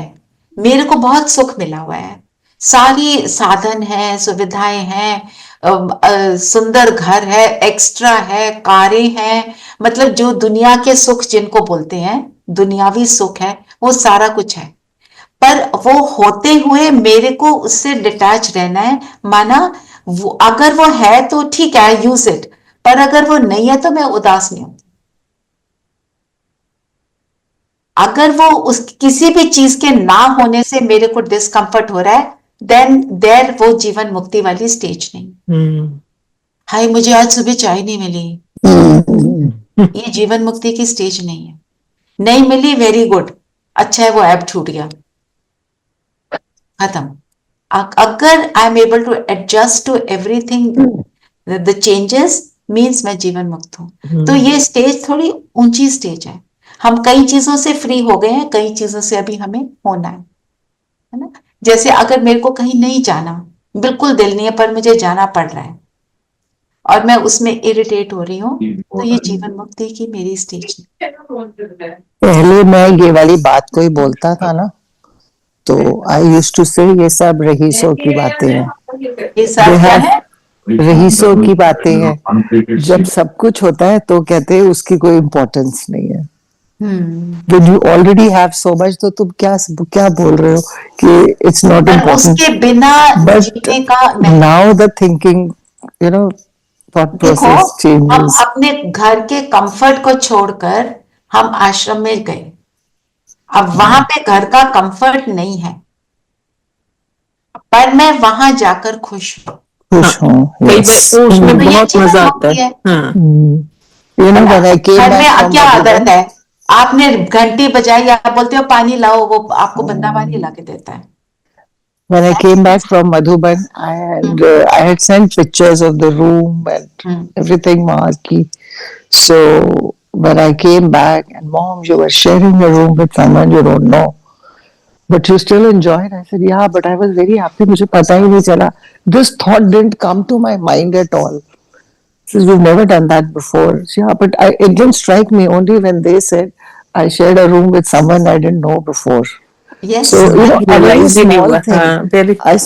मेरे को बहुत सुख मिला हुआ है, सारी साधन है, सुविधाएं हैं, सुंदर घर है, एक्स्ट्रा है, कारें हैं, मतलब जो दुनिया के सुख जिनको बोलते हैं, दुनियावी सुख है, वो सारा कुछ है। पर वो होते हुए मेरे को उससे डिटैच रहना है। माना वो अगर वो है तो ठीक है, यूज इट, पर अगर वो नहीं है तो मैं उदास नहीं हूं। अगर वो उस किसी भी चीज के ना होने से मेरे को डिस्कंफर्ट हो रहा है, देन देर वो जीवन मुक्ति वाली स्टेज नहीं। हाय, मुझे आज सुबह चाय नहीं मिली, ये जीवन मुक्ति की स्टेज नहीं है। नहीं मिली, वेरी गुड, अच्छा है, वो ऐप छूट गया, खत्म। अगर I am able to adjust to everything, the changes means मैं जीवन मुक्त हूं। तो ये स्टेज थोड़ी ऊंची स्टेज है। हम कई चीजों से फ्री हो गए हैं, कई चीजों से अभी हमें होना है ना। जैसे अगर मेरे को कहीं नहीं जाना, बिल्कुल दिल नहीं है, पर मुझे जाना पड़ रहा है और मैं उसमें इरिटेट हो रही हूँ, तो ये जीवन मुक्ति की मेरी स्टेज है। पहले मैं ये वाली बात कोई बोलता था ना, तो आई यूज्ड टू से ये सब रहीसों की बातें हैं। ये सब क्या है? रहीसों की बातें हैं। जब सब कुछ होता है तो कहते हैं उसकी कोई इम्पोर्टेंस नहीं है। When you already have so much, तो तुम क्या बोल रहे हो कि it's not important? उसके बिना जीने का नहीं। Now the thinking, you know, thought process changes. हम अपने घर के कंफर्ट को छोड़कर हम आश्रम में गए, अब वहां पे घर का कंफर्ट नहीं है, पर मैं वहां जाकर खुश हूँ। उसमें बहुत मजा आता है। You know, when I came घर back में from क्या आदत Madhuban, है, आपने घंटी बजाई, आप बोलते हो पानी लाओ, वो आपको बंदा पानी ला के देता है। when I came back from Madhuban, I had sent pictures of the room and everything, Maharki. So when I came back, and Mom, you were sharing a room with someone you don't know, but you still enjoyed. I said, yeah, but I was very happy. मुझे पता ही नहीं चला. This thought didn't come to my mind at all. Since we've never done that before. Yeah, but it didn't strike me only when they said I shared a room with someone I didn't know before. Yes. So, you know, a very small thing.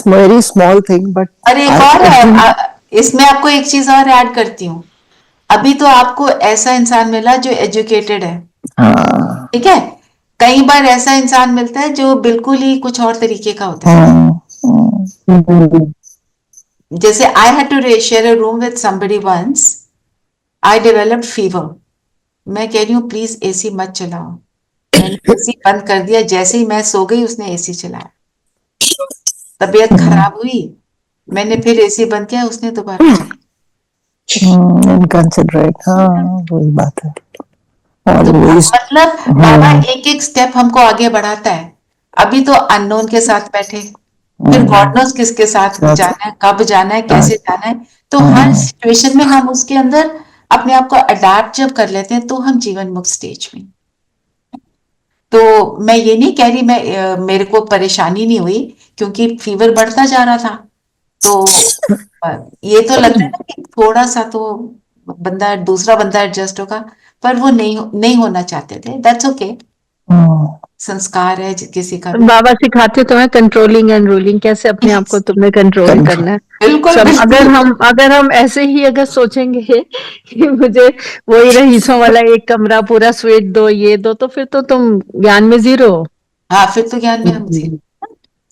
Very small thing, but अरे एक और है, इसमें आपको एक चीज और add करती हूँ। अभी तो आपको ऐसा इंसान मिला जो एजुकेटेड है, ठीक है। कई बार ऐसा इंसान मिलता है जो बिल्कुल ही कुछ और तरीके का होता है। जैसे I had to share a room with somebody once, I developed fever. मैं कह रही हूँ प्लीज एसी मत चलाओ, मैंने एसी बंद कर दिया। जैसे ही मैं सो गई उसने एसी चलाया, तबीयत खराब हुई, मैंने फिर एसी बंद किया, उसने दोबारा इनकंसिडरेट। हाँ, वही बात है। मतलब बाबा एक एक स्टेप हमको आगे बढ़ाता है। अभी तो अननोन के साथ बैठे, फिर गॉड नोस किसके साथ जाना है, कब जाना है, कैसे जाना है। तो हर सिचुएशन में हम उसके अंदर अपने आप को अडेप्ट जब कर लेते हैं, तो हम जीवन मुक्त स्टेज में। तो मैं ये नहीं कह रही मेरे को परेशानी नहीं हुई, क्योंकि फीवर बढ़ता जा रहा था। तो ये तो लगता है ना कि थोड़ा सा तो बंदा दूसरा बंदा एडजस्ट होगा, पर वो नहीं होना चाहते थे। दैट्स ओके, संस्कार है किसी का भी। बाबा सिखाते तो है कंट्रोलिंग एंड रूलिंग, कैसे अपने आप को तुमने कंट्रोल करना है। बिल्कुल सब बिल्कुल। अगर हम ऐसे ही अगर सोचेंगे कि मुझे वही रईसों वाला एक कमरा पूरा स्वीट दो, ये दो, तो फिर तो तुम ज्ञान में जीरो हो। हाँ, फिर तो ज्ञान में हम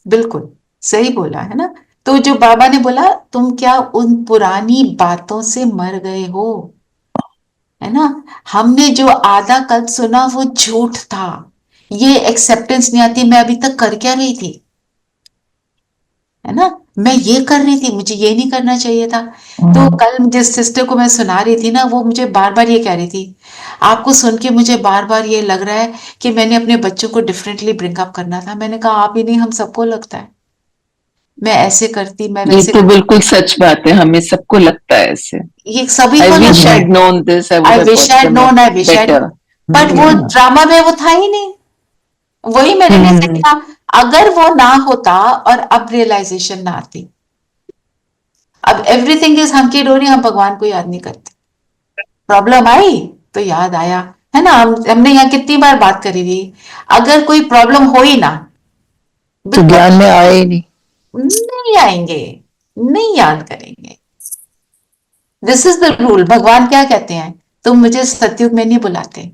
बिल्कुल सही बोला है ना। तो जो बाबा ने बोला, तुम क्या उन पुरानी बातों से मर गए हो, है ना। हमने जो आधा कल सुना वो झूठ था, ये एक्सेप्टेंस नहीं आती, मैं अभी तक कर क्या रही थी, है ना। मैं ये कर रही थी, मुझे ये नहीं करना चाहिए था। तो कल जिस सिस्टर को मैं सुना रही थी ना, वो मुझे बार बार ये कह रही थी, आपको सुन के मुझे बार बार ये लग रहा है कि मैंने अपने बच्चों को डिफरेंटली ब्रिंग अप करना था। मैंने कहा आप ही नहीं, हम सबको लगता है, मैं ऐसे करती, मैं ये वैसे तो करती। बिल्कुल सच बात है, हमें सबको लगता है ऐसे। ये सभी I को wish लगता है। I'd known this, I would I have wish got I them known, up I wish I, better. But वो ड्रामा में वो था ही नहीं, वही मेरे लिए सही था। अगर वो ना होता और अब रियलाइजेशन ना आती, अब एवरीथिंग इज हंकी डोरी, हम भगवान को याद नहीं करते। प्रॉब्लम आई तो याद आया, है ना। हमने यहाँ कितनी बार बात करी थी, अगर कोई प्रॉब्लम हो ही ना, तो ज्ञान में आए ही नहीं, नहीं आएंगे, नहीं याद करेंगे। This is the rule. भगवान क्या कहते हैं, तुम मुझे सतयुग में नहीं बुलाते।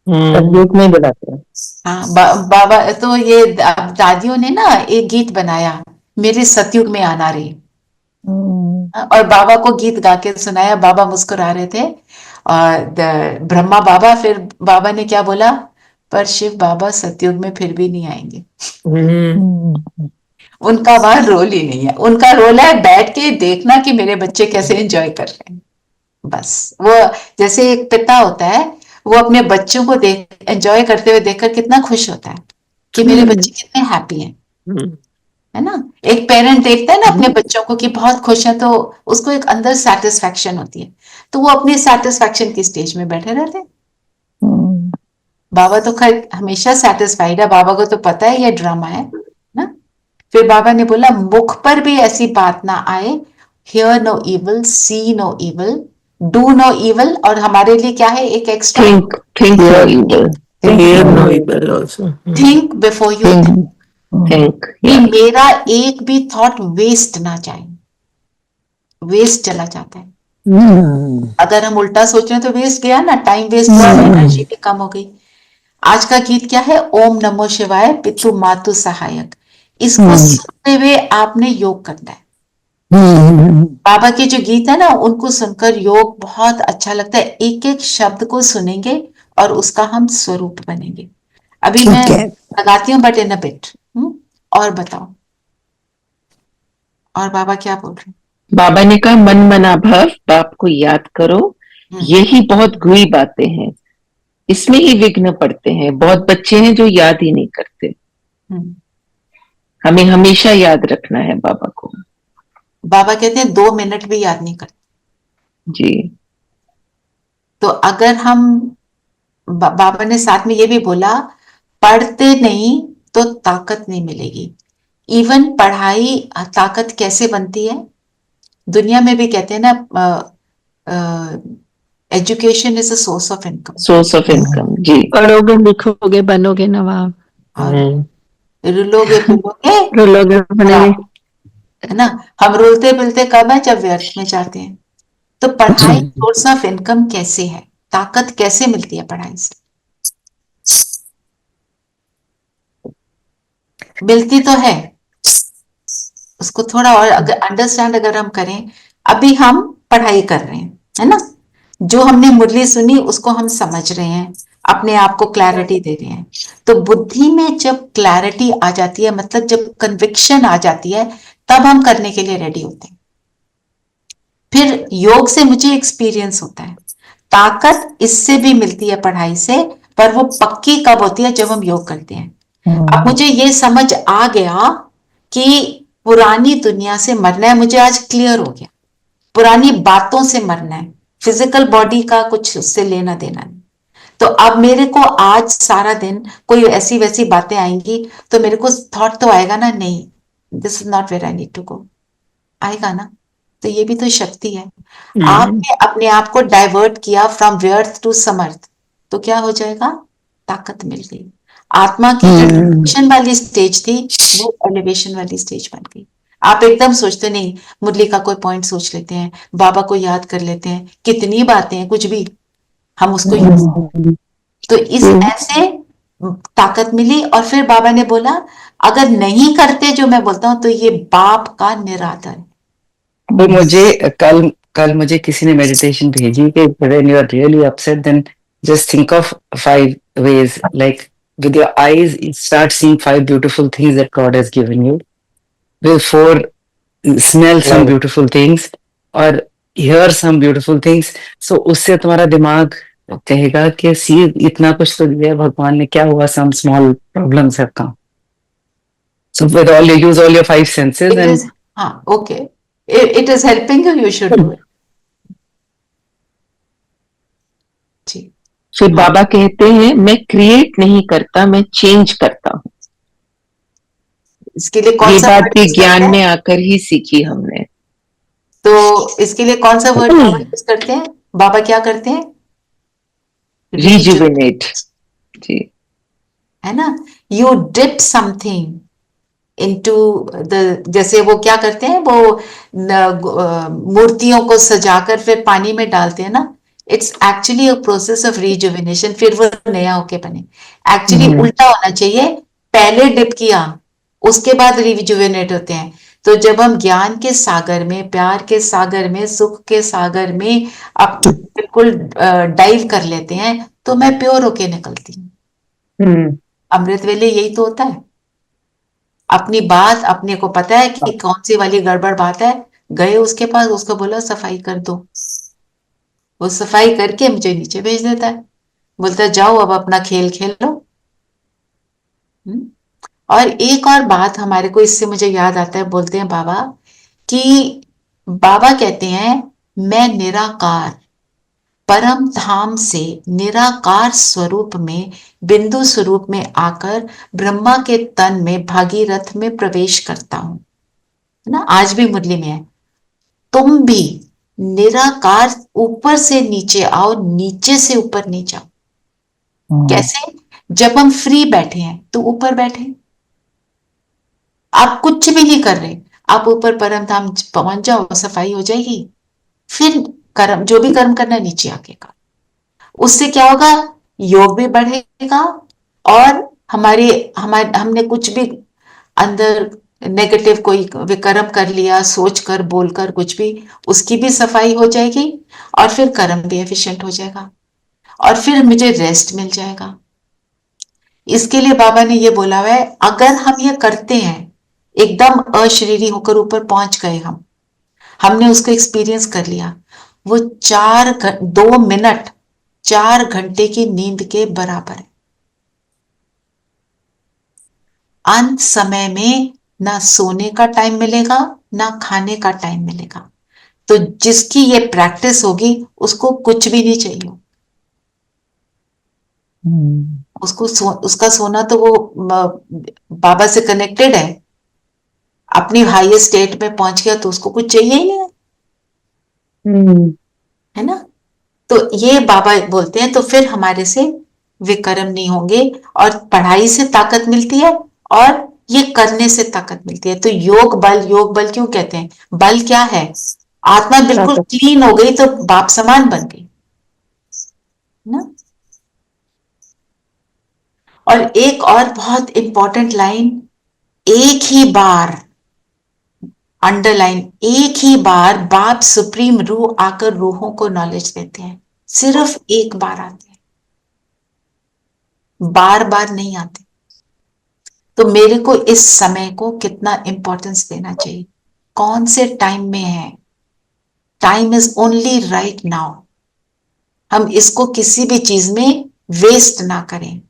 सतयुग में बुलाते हैं। हाँ, बाबा तो ये दादियों ने ना एक गीत बनाया, मेरे सतयुग में आना रे, और बाबा को गीत गा के सुनाया। बाबा मुस्कुरा रहे थे, और ब्रह्मा बाबा, फिर बाबा ने क्या बोला, पर शिव बाबा सतयुग में फिर भी नहीं आएंगे। उनका वहां रोल ही नहीं है, उनका रोल है बैठ के देखना कि मेरे बच्चे कैसे एंजॉय कर रहे हैं। बस वो, जैसे एक पिता होता है, वो अपने बच्चों को देख एंजॉय करते हुए देखकर कितना खुश होता है कि मेरे बच्चे कितने हैप्पी हैं, है ना। एक पेरेंट देखता है ना अपने बच्चों को कि बहुत खुश है, तो उसको एक अंदर सेटिस्फैक्शन होती है, तो वो अपनी सेटिस्फैक्शन की स्टेज में बैठे रहते हैं। बाबा तो खैर हमेशा सेटिस्फाइड है, बाबा को तो पता है ये ड्रामा है ना। फिर बाबा ने बोला, मुख पर भी ऐसी बात ना आए, hear no evil, see no evil, do no evil, और हमारे लिए क्या है एक extra, Think no evil. Hear no evil also. Think before you Think. कि मेरा एक भी थॉट वेस्ट ना जाए। वेस्ट चला जाता है, अगर हम उल्टा सोच रहे हैं तो वेस्ट गया ना, टाइम वेस्ट हुआ, एनर्जी भी कम हो गई। आज का गीत क्या है, ओम नमो शिवाय पितु मातु सहायक, इसको सुनते हुए आपने योग करना है। बाबा के जो गीत है ना, उनको सुनकर योग बहुत अच्छा लगता है, एक एक शब्द को सुनेंगे और उसका हम स्वरूप बनेंगे। अभी मैं लगाती हूँ, बट इन अ बिट। और बताओ, और बाबा क्या बोल रहे हैं। बाबा ने कहा, मन मना भव, बाप को याद करो, यही बहुत गुई बातें हैं, इसमें ही विघ्न पड़ते हैं। बहुत बच्चे हैं जो याद ही नहीं करते, हमें हमेशा याद रखना है बाबा को। बाबा कहते हैं 2 मिनट भी याद नहीं करते जी। तो अगर हम, बाबा ने साथ में ये भी बोला, पढ़ते नहीं तो ताकत नहीं मिलेगी। इवन पढ़ाई ताकत कैसे बनती है, दुनिया में भी कहते हैं ना, education is a source of income. Source of income, जी। पढ़ोगे लिखोगे बनोगे नवाब, रुलोगे पुलोगे रुलोगे बनेगे, है ना। हम रुलते बिलते कब है, जब व्यर्थ में जाते हैं। तो पढ़ाई सोर्स ऑफ इनकम कैसे है, ताकत कैसे मिलती है पढ़ाई से, मिलती तो है। उसको थोड़ा और अगर अंडरस्टैंड अगर हम करें, अभी हम पढ़ाई कर रहे हैं, है ना, जो हमने मुरली सुनी उसको हम समझ रहे हैं, अपने आप को क्लैरिटी दे रहे हैं। तो बुद्धि में जब क्लैरिटी आ जाती है, मतलब जब कन्विक्शन आ जाती है, तब हम करने के लिए रेडी होते हैं। फिर योग से मुझे एक्सपीरियंस होता है, ताकत इससे भी मिलती है पढ़ाई से, पर वो पक्की कब होती है, जब हम योग करते हैं। अब मुझे ये समझ आ गया कि पुरानी दुनिया से मरना है, मुझे आज क्लियर हो गया, पुरानी बातों से मरना है, फिजिकल बॉडी का कुछ उससे लेना देना नहीं। तो अब मेरे को आज सारा दिन कोई ऐसी वैसी बातें आएंगी, तो मेरे को थॉट तो आएगा ना, नहीं, this is not where I need to go, आएगा ना। तो ये भी तो शक्ति है। आपने अपने आप को डाइवर्ट किया फ्रॉम व्यर्थ टू समर्थ, तो क्या हो जाएगा? ताकत मिल गई। आत्मा की जो डिप्रेशन वाली स्टेज थी वो एलिवेशन वाली स्टेज बन गई। आप एकदम सोचते नहीं, मुरली का कोई पॉइंट सोच लेते हैं, बाबा को याद कर लेते हैं, कितनी बातें हैं, कुछ भी हम उसको तो इस ऐसे ताकत मिली। और फिर बाबा ने बोला अगर नहीं करते जो मैं बोलता हूं तो ये बाप का निरादर है। तो मुझे कल कल मुझे किसी ने मेडिटेशन भेजी कि when you are really upset then just think of 5 ways, like with your eyes you start seeing 5 beautiful things that God has given you, with 4 smell some beautiful things और hear some beautiful things. So उससे तुम्हारा दिमाग कहेगा कि सी इतना कुछ तो दिया है भगवान ने, क्या हुआ, some small problems have come. So with all you use all your 5 senses and okay, it is helping you, you should do it. जी। फिर बाबा कहते हैं मैं क्रिएट नहीं करता, मैं चेंज करता हूँ। इसके लिए कौन ये सा बात word भी use ज्ञान करते में हैं? आकर ही सीखी हमने। तो इसके लिए कौन सा वर्ड बाबा यूज करते हैं? बाबा क्या करते हैं? रिजुवेनेट। जी, है ना, you dip something into the, जैसे वो क्या करते हैं, वो मूर्तियों को सजाकर फिर पानी में डालते हैं ना, it's actually a process of rejuvenation, फिर वो नया होके बने। एक्चुअली उल्टा होना चाहिए, पहले डिप किया उसके बाद रिजुविनेट होते हैं। तो जब हम ज्ञान के सागर में, प्यार के सागर में, सुख के सागर में अब बिल्कुल डाइव कर लेते हैं तो मैं प्योर होके निकलती हूँ। अमृत वेले यही तो होता है। अपनी बात अपने को पता है कि कौन सी वाली गड़बड़ बात है, गए उसके पास, उसको बोला सफाई कर दो, वो सफाई करके मुझे नीचे भेज देता है, बोलता है जाओ अब अपना खेल खेलो। और एक और बात हमारे को इससे मुझे याद आता है, बोलते हैं बाबा कि बाबा कहते हैं मैं निराकार परम धाम से निराकार स्वरूप में, बिंदु स्वरूप में आकर ब्रह्मा के तन में भागीरथ में प्रवेश करता हूं, है ना, आज भी मुरली में है। तुम भी निराकार ऊपर से नीचे आओ, नीचे से ऊपर नहीं जाओ। कैसे? जब हम फ्री बैठे हैं तो ऊपर बैठे, आप कुछ भी नहीं कर रहे, आप ऊपर परम धाम पहुंच जाओ, सफाई हो जाएगी, फिर कर्म जो भी कर्म करना नीचे आके का, उससे क्या होगा, योग भी बढ़ेगा और हमने कुछ भी अंदर नेगेटिव कोई विकर्म कर लिया, सोचकर बोलकर कुछ भी, उसकी भी सफाई हो जाएगी और फिर कर्म भी एफिशिएंट हो जाएगा और फिर मुझे रेस्ट मिल जाएगा। इसके लिए बाबा ने ये बोला हुआ है, अगर हम ये करते हैं, एकदम अशरीरी होकर ऊपर पहुंच गए, हमने उसको एक्सपीरियंस कर लिया, वो 2 मिनट 4 घंटे की नींद के बराबर है। अंत समय में ना सोने का टाइम मिलेगा ना खाने का टाइम मिलेगा। तो जिसकी ये प्रैक्टिस होगी उसको कुछ भी नहीं चाहिए, उसको उसका सोना तो वो बाबा से कनेक्टेड है, अपनी हाईएस्ट स्टेट में पहुंच गया तो उसको कुछ चाहिए ही नहीं है ना। तो ये बाबा बोलते हैं तो फिर हमारे से विकर्म नहीं होंगे और पढ़ाई से ताकत मिलती है और ये करने से ताकत मिलती है। तो योग बल क्यों कहते हैं? बल क्या है? आत्मा बिल्कुल क्लीन हो गई तो बाप समान बन गई ना। और एक और बहुत इंपॉर्टेंट लाइन, एक ही बार अंडरलाइन, एक ही बार बाप सुप्रीम रूह आकर रूहों को नॉलेज देते हैं, सिर्फ एक बार आते हैं, बार बार नहीं आते। तो मेरे को इस समय को कितना इंपॉर्टेंस देना चाहिए, कौन से टाइम में है, time is only right now, हम इसको किसी भी चीज में वेस्ट ना करें।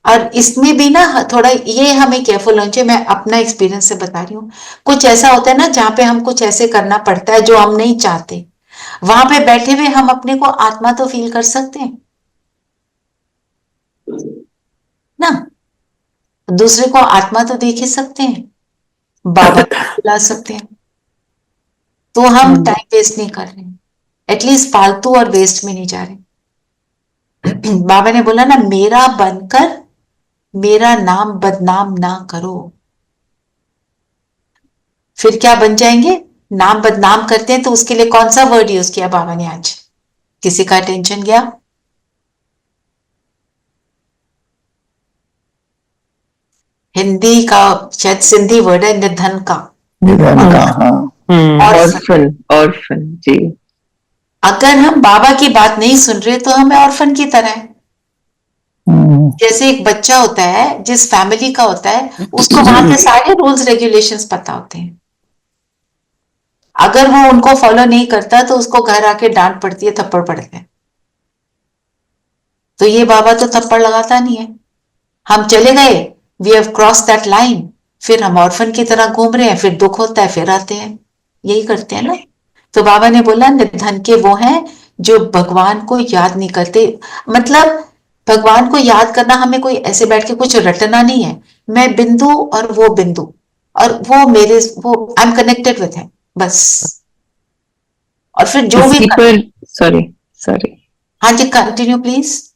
और इसमें भी ना थोड़ा ये हमें केयरफुल होना चाहिए, मैं अपना एक्सपीरियंस से बता रही हूँ। कुछ ऐसा होता है ना जहां पे हम कुछ ऐसे करना पड़ता है जो हम नहीं चाहते, वहां पे बैठे हुए हम अपने को आत्मा तो फील कर सकते हैं ना, दूसरे को आत्मा तो देख ही सकते हैं, बाबा को बुला सकते हैं, तो हम टाइम वेस्ट नहीं कर रहे, एटलीस्ट फालतू और वेस्ट में नहीं जा रहे। बाबा ने बोला ना, मेरा बनकर मेरा नाम बदनाम ना करो। फिर क्या बन जाएंगे? नाम बदनाम करते हैं तो उसके लिए कौन सा वर्ड यूज किया बाबा ने आज? किसी का अटेंशन गया? हिंदी का शायद सिंधी वर्ड है निधन का। निधन का, हाँ। ऑर्फन, ऑर्फन जी। अगर हम बाबा की बात नहीं सुन रहे तो हमें ऑर्फन की तरह है। जैसे एक बच्चा होता है जिस फैमिली का होता है, उसको वहां के सारे रूल्स रेगुलेशंस पता होते हैं। अगर वो उनको फॉलो नहीं करता तो उसको घर आके डांट पड़ती है, थप्पड़ पड़ते हैं। तो ये बाबा तो थप्पड़ लगाता नहीं है। हम चले गए, we have cross that line, फिर हम ऑर्फन की तरह घूम रहे हैं, फिर दुख होता है, फिर आते हैं। यही करते हैं ना। तो बाबा ने बोला निधन के वो हैं जो भगवान को याद नहीं करते। मतलब भगवान को याद करना, हमें कोई ऐसे बैठ के कुछ रटना नहीं है। मैं बिंदु और वो बिंदु, और वो मेरे, वो आई एम कनेक्टेड विथ है, बस। और फिर जो भी पर सॉरी हाँ जी, कंटिन्यू प्लीज।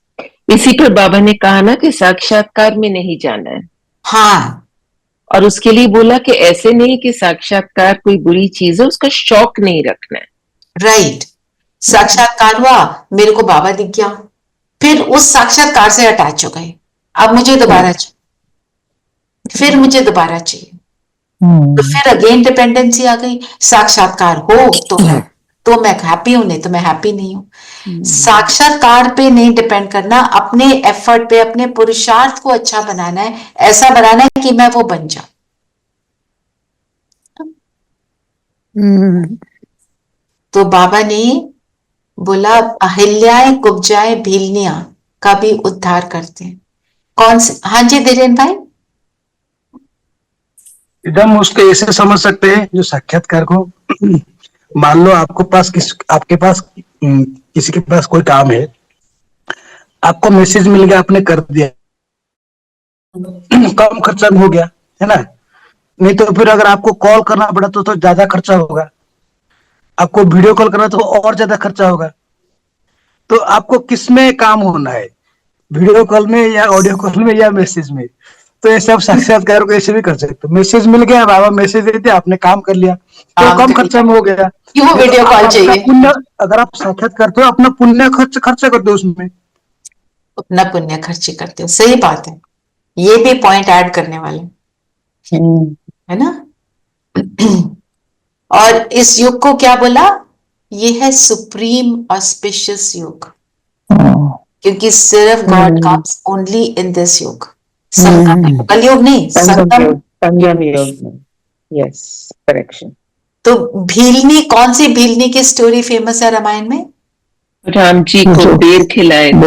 इसी पर बाबा ने कहा ना कि साक्षात्कार में नहीं जाना है। हाँ, और उसके लिए बोला कि ऐसे नहीं कि साक्षात्कार कोई बुरी चीज है, उसका शौक नहीं रखना है। राइट। साक्षात्कार हुआ, मेरे को बाबा दिख गया, फिर उस साक्षात्कार से अटैच हो गए। अब मुझे दोबारा चाहिए, फिर मुझे दोबारा चाहिए, तो फिर अगेन डिपेंडेंसी आ गई। साक्षात्कार हो तो मैं हैप्पी हूं, नहीं तो मैं हैप्पी नहीं हूं। साक्षात्कार पे नहीं डिपेंड करना, अपने एफर्ट पे, अपने पुरुषार्थ को अच्छा बनाना है, ऐसा बनाना है कि मैं वो बन जाऊं। तो बाबा ने बोला अहिल्याएं कुब्जाएं भीलनियां का भी उद्धार करते हैं। कौन से? हाँ जी धीरेन भाई। एकदम उसको ऐसे समझ सकते हैं जो साक्षात्कार को मान लो आपके पास किसी के पास कोई काम है, आपको मैसेज मिल गया, आपने कर दिया, कम खर्चा में हो गया, है ना। नहीं तो फिर अगर आपको कॉल करना पड़ा तो ज्यादा खर्चा होगा, आपको वीडियो कॉल करना तो और ज्यादा खर्चा होगा। तो आपको किस में काम होना है, वीडियो कॉल में या ऑडियो कॉल में या मैसेज में? तो ऐसे आप साक्षात्कार को ऐसे भी कर सकते हो। मैसेज मिल गया, बाबा मैसेज दे दिया, आपने काम कर लिया, तो कम खर्चा में हो गया। क्यों वीडियो कॉल चाहिए? पुण्य, अगर आप साक्षात करते हो अपना पुण्य खर्चा करते हो उसमें, अपना पुण्य खर्च करते हो। सही बात है, ये भी पॉइंट ऐड करने वाले है ना। और इस युग को क्या बोला? ये है सुप्रीम ऑस्पिशियस युग, क्योंकि सिर्फ God comes only in this युग। कलयुग नहीं, संगम योग। Yes, correction. तो भीलनी, कौन सी भीलनी की स्टोरी फेमस है रामायण में? राम जी को बेर खिलाए थे,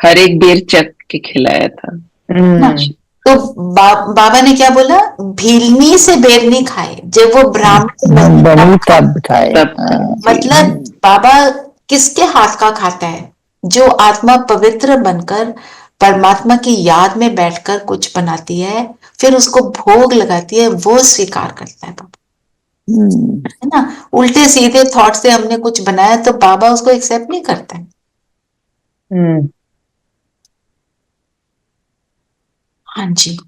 हर एक बेर चक के खिलाया था। तो बाबा ने क्या बोला? भीलनी से बेर नहीं खाए, जब वो ब्राह्मण बनी तब खाए। मतलब बाबा किसके हाथ का खाता है? जो आत्मा पवित्र बनकर परमात्मा की याद में बैठकर कुछ बनाती है, फिर उसको भोग लगाती है, वो स्वीकार करता है बाबा, है ना। उल्टे सीधे थॉट से हमने कुछ बनाया तो बाबा उसको एक्सेप्ट नहीं करता है। हाँ जी।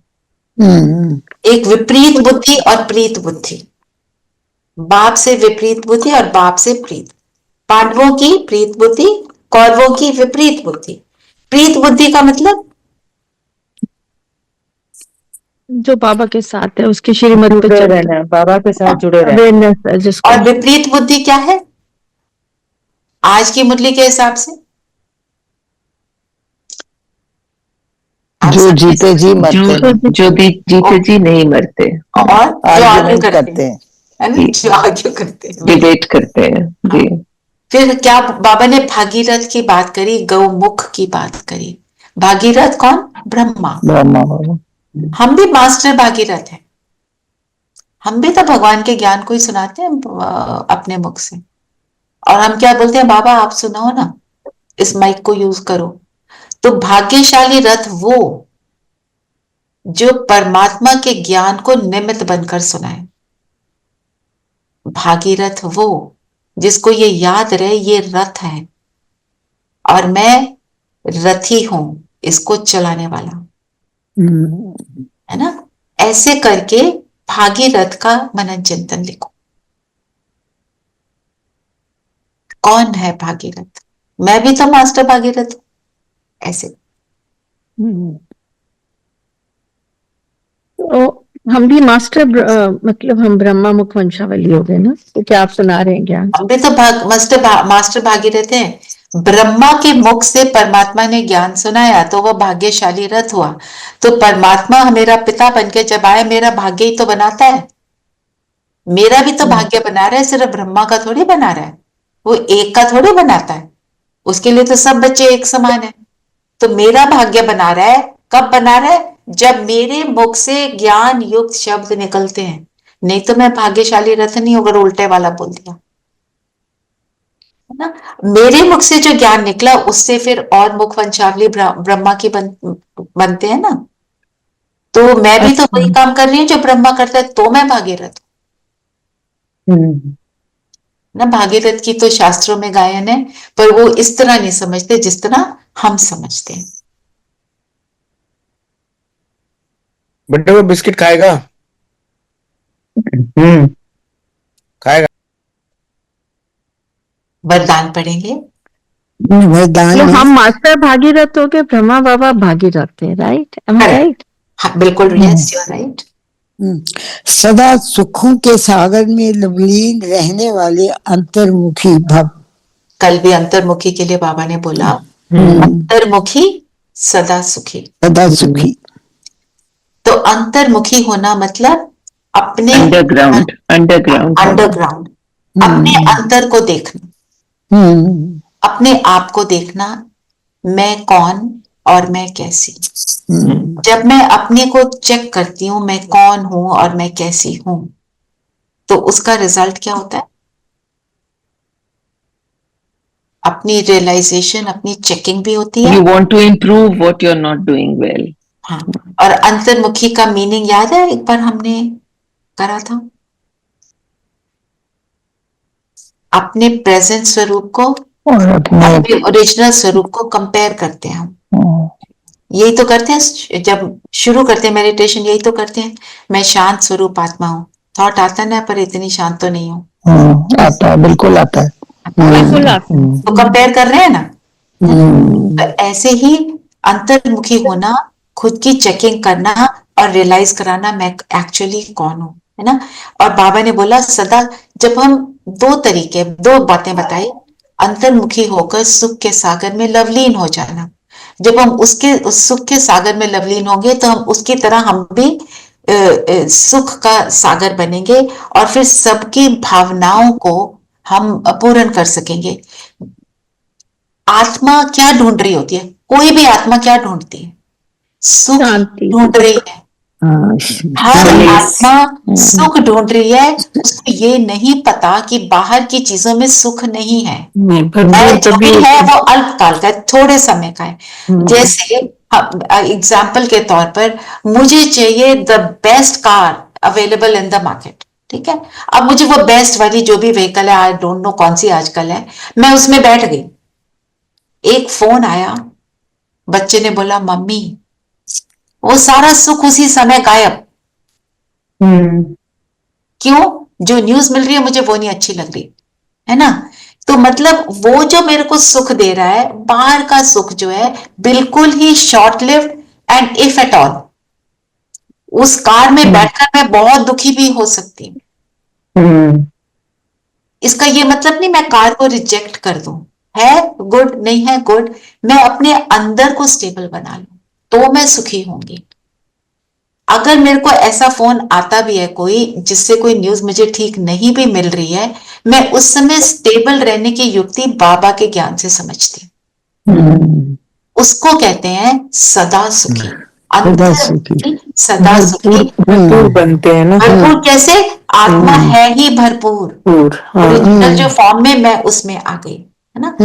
एक विपरीत बुद्धि और प्रीत बुद्धि, बाप से विपरीत बुद्धि और बाप से प्रीत। पांडवों की प्रीत बुद्धि, कौरवों की विपरीत बुद्धि। प्रीत बुद्धि का मतलब जो बाबा के साथ है, उसकी श्रीमत पे चलते रहना, बाबा के साथ जुड़े रहना। और विपरीत बुद्धि क्या है आज की मुरली के हिसाब से? जो जीते जी मरते, जो भी जीते जी नहीं मरते, और जो आर्ग्यू करते हैं, है ना, जो आर्ग्यू करते हैं, डिबेट करते हैं जी। फिर क्या बाबा ने भागीरथ की बात करी, गौमुख की बात करी। भागीरथ कौन? ब्रह्मा। हम भी मास्टर भागीरथ हैं, हम भी तो भगवान के ज्ञान को ही सुनाते हैं अपने मुख से। और हम क्या बोलते हैं? बाबा आप सुनाओ ना, इस माइक को यूज करो। तो भाग्यशाली रथ वो जो परमात्मा के ज्ञान को निमित्त बनकर सुनाए। भागीरथ वो जिसको ये याद रहे ये रथ है और मैं रथी हूं, इसको चलाने वाला, है ना। ऐसे करके भागीरथ का मनन चिंतन लिखो। कौन है भागीरथ? मैं भी तो मास्टर भागीरथ हूं। ऐसे तो हम भी मास्टर मतलब हम ब्रह्मा मुख वंशावली हो गए ना, तो क्या आप सुना रहे हैं ज्ञान? हम भी तो मास्टर भागीरथ हैं। ब्रह्मा के मुख से परमात्मा ने ज्ञान सुनाया तो वह भाग्यशाली रथ हुआ। तो परमात्मा मेरा पिता बनके जब आए, मेरा भाग्य ही तो बनाता है, मेरा भी तो भाग्य बना रहा है, सिर्फ ब्रह्मा का थोड़ी बना रहा है, वो एक का थोड़ी बनाता है, उसके लिए तो सब बच्चे एक समान है। तो मेरा भाग्य बना रहा है, कब बना रहा है? जब मेरे मुख से ज्ञान युक्त शब्द निकलते हैं, नहीं तो मैं भाग्यशाली रथ नहीं, अगर उल्टे वाला बोल दिया, है ना। मेरे मुख से जो ज्ञान निकला उससे फिर और मुख वंशावली ब्रह्मा की बनते हैं ना। तो मैं भी तो वही काम कर रही हूँ जो ब्रह्मा करता है, तो मैं भागीरथ ना। भागीरथ की तो शास्त्रों में गायन है, पर वो इस तरह नहीं समझते जिस तरह हम समझते हैं। बेटे वो बिस्किट खाएगा? खाएगा। वरदान पढ़ेंगे। वरदान हम मास्टर भागीरथ हो गए, ब्रह्मा बाबा भागीरथ है, राइट? एम आई राइट? हाँ बिल्कुल, यस यू आर राइट। सदा सुखों के सागर में लवलीन रहने वाले अंतर्मुखी भव। कल भी अंतर्मुखी के लिए बाबा ने बोला, अंतर्मुखी सदा सुखी। सदा सुखी। तो अंतर्मुखी होना मतलब अपने अंडरग्राउंड अपने अंतर को देखना, अपने आप को देखना, मैं कौन और मैं कैसी। जब मैं अपने को चेक करती हूं, मैं कौन हूं और मैं कैसी हूं, तो उसका रिजल्ट क्या होता है? अपनी रियलाइजेशन, अपनी चेकिंग भी होती है। You want to improve what you're not doing well. हाँ, और अंतर्मुखी का मीनिंग याद है, एक बार हमने करा था, अपने प्रेजेंट स्वरूप को और अपने ओरिजिनल स्वरूप को कंपेयर करते हैं हम। यही तो करते हैं जब शुरू करते हैं मेडिटेशन, यही तो करते हैं। मैं शांत स्वरूप आत्मा हूँ। थॉट आता ना, पर इतनी शांत तो नहीं हूँ। आता है, बिल्कुल आता है, बिल्कुल आता है। तो कंपेयर कर रहे हैं ना। तो ऐसे ही अंतर्मुखी होना, खुद की चेकिंग करना और रियलाइज कराना मैं एक्चुअली कौन हूँ, है ना। और बाबा ने बोला सदा, जब हम दो बातें बताई, अंतर्मुखी होकर सुख के सागर में लवलीन हो जाना। जब हम उस सुख के सागर में लवलीन होंगे तो हम उसकी तरह हम भी सुख का सागर बनेंगे और फिर सबकी भावनाओं को हम पूर्ण कर सकेंगे। आत्मा क्या ढूंढ रही होती है? कोई भी आत्मा क्या ढूंढती है? सुख ढूंढ रही है। हर आत्मा सुख ढूंढ रही है। उसको ये नहीं पता कि बाहर की चीजों में सुख नहीं है। जो भी है वो अल्पकाल का, थोड़े समय का है। जैसे एग्जाम्पल के तौर पर, मुझे चाहिए the best car available in the market, ठीक है। अब मुझे वो बेस्ट वाली जो भी व्हीकल है, आई डोंट नो कौन सी आजकल है, मैं उसमें बैठ गई। एक फोन आया, बच्चे ने बोला मम्मी, वो सारा सुख उसी समय गायब। क्यों? जो न्यूज मिल रही है मुझे वो नहीं अच्छी लग रही, है ना। तो मतलब वो जो मेरे को सुख दे रहा है, बाहर का सुख जो है, बिल्कुल ही short lived, and if at all, उस कार में बैठकर मैं बहुत दुखी भी हो सकती हूँ। इसका ये मतलब नहीं मैं कार को रिजेक्ट कर दूं, है गुड, नहीं है गुड, मैं अपने अंदर को स्टेबल बना लूं तो मैं सुखी होंगी। अगर मेरे को ऐसा फोन आता भी है कोई, जिससे कोई न्यूज मुझे ठीक नहीं भी मिल रही है, मैं उस समय स्टेबल रहने की युक्ति बाबा के ज्ञान से समझती हूँ। उसको कहते हैं सदा सुखी। सदा सुखी भरपूर बनते हैं ना। भरपूर कैसे? आत्मा है ही भरपूर। ओरिजिनल जो फॉर्म में मैं उसमें आ गई, है ना।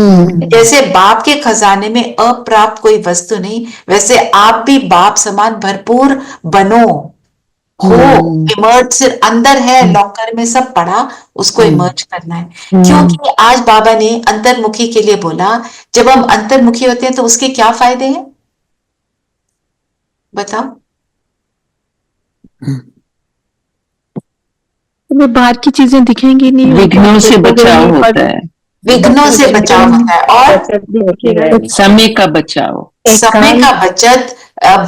जैसे बाप के खजाने में अप्राप्त कोई वस्तु नहीं, वैसे आप भी बाप समान भरपूर बनो। हो, इमर्ज सिर्फ अंदर है, लॉकर में सब पड़ा, उसको इमर्ज करना है। क्योंकि आज बाबा ने अंतर्मुखी के लिए बोला, जब हम अंतर्मुखी होते हैं तो उसके क्या फायदे हैं बताओ? तुम्हें बाहर की चीजें दिखेंगी नहीं, विघ्नों से बचाव होता है, विघ्नों से बचाव होता है, और समय का बचाव, समय का बचत,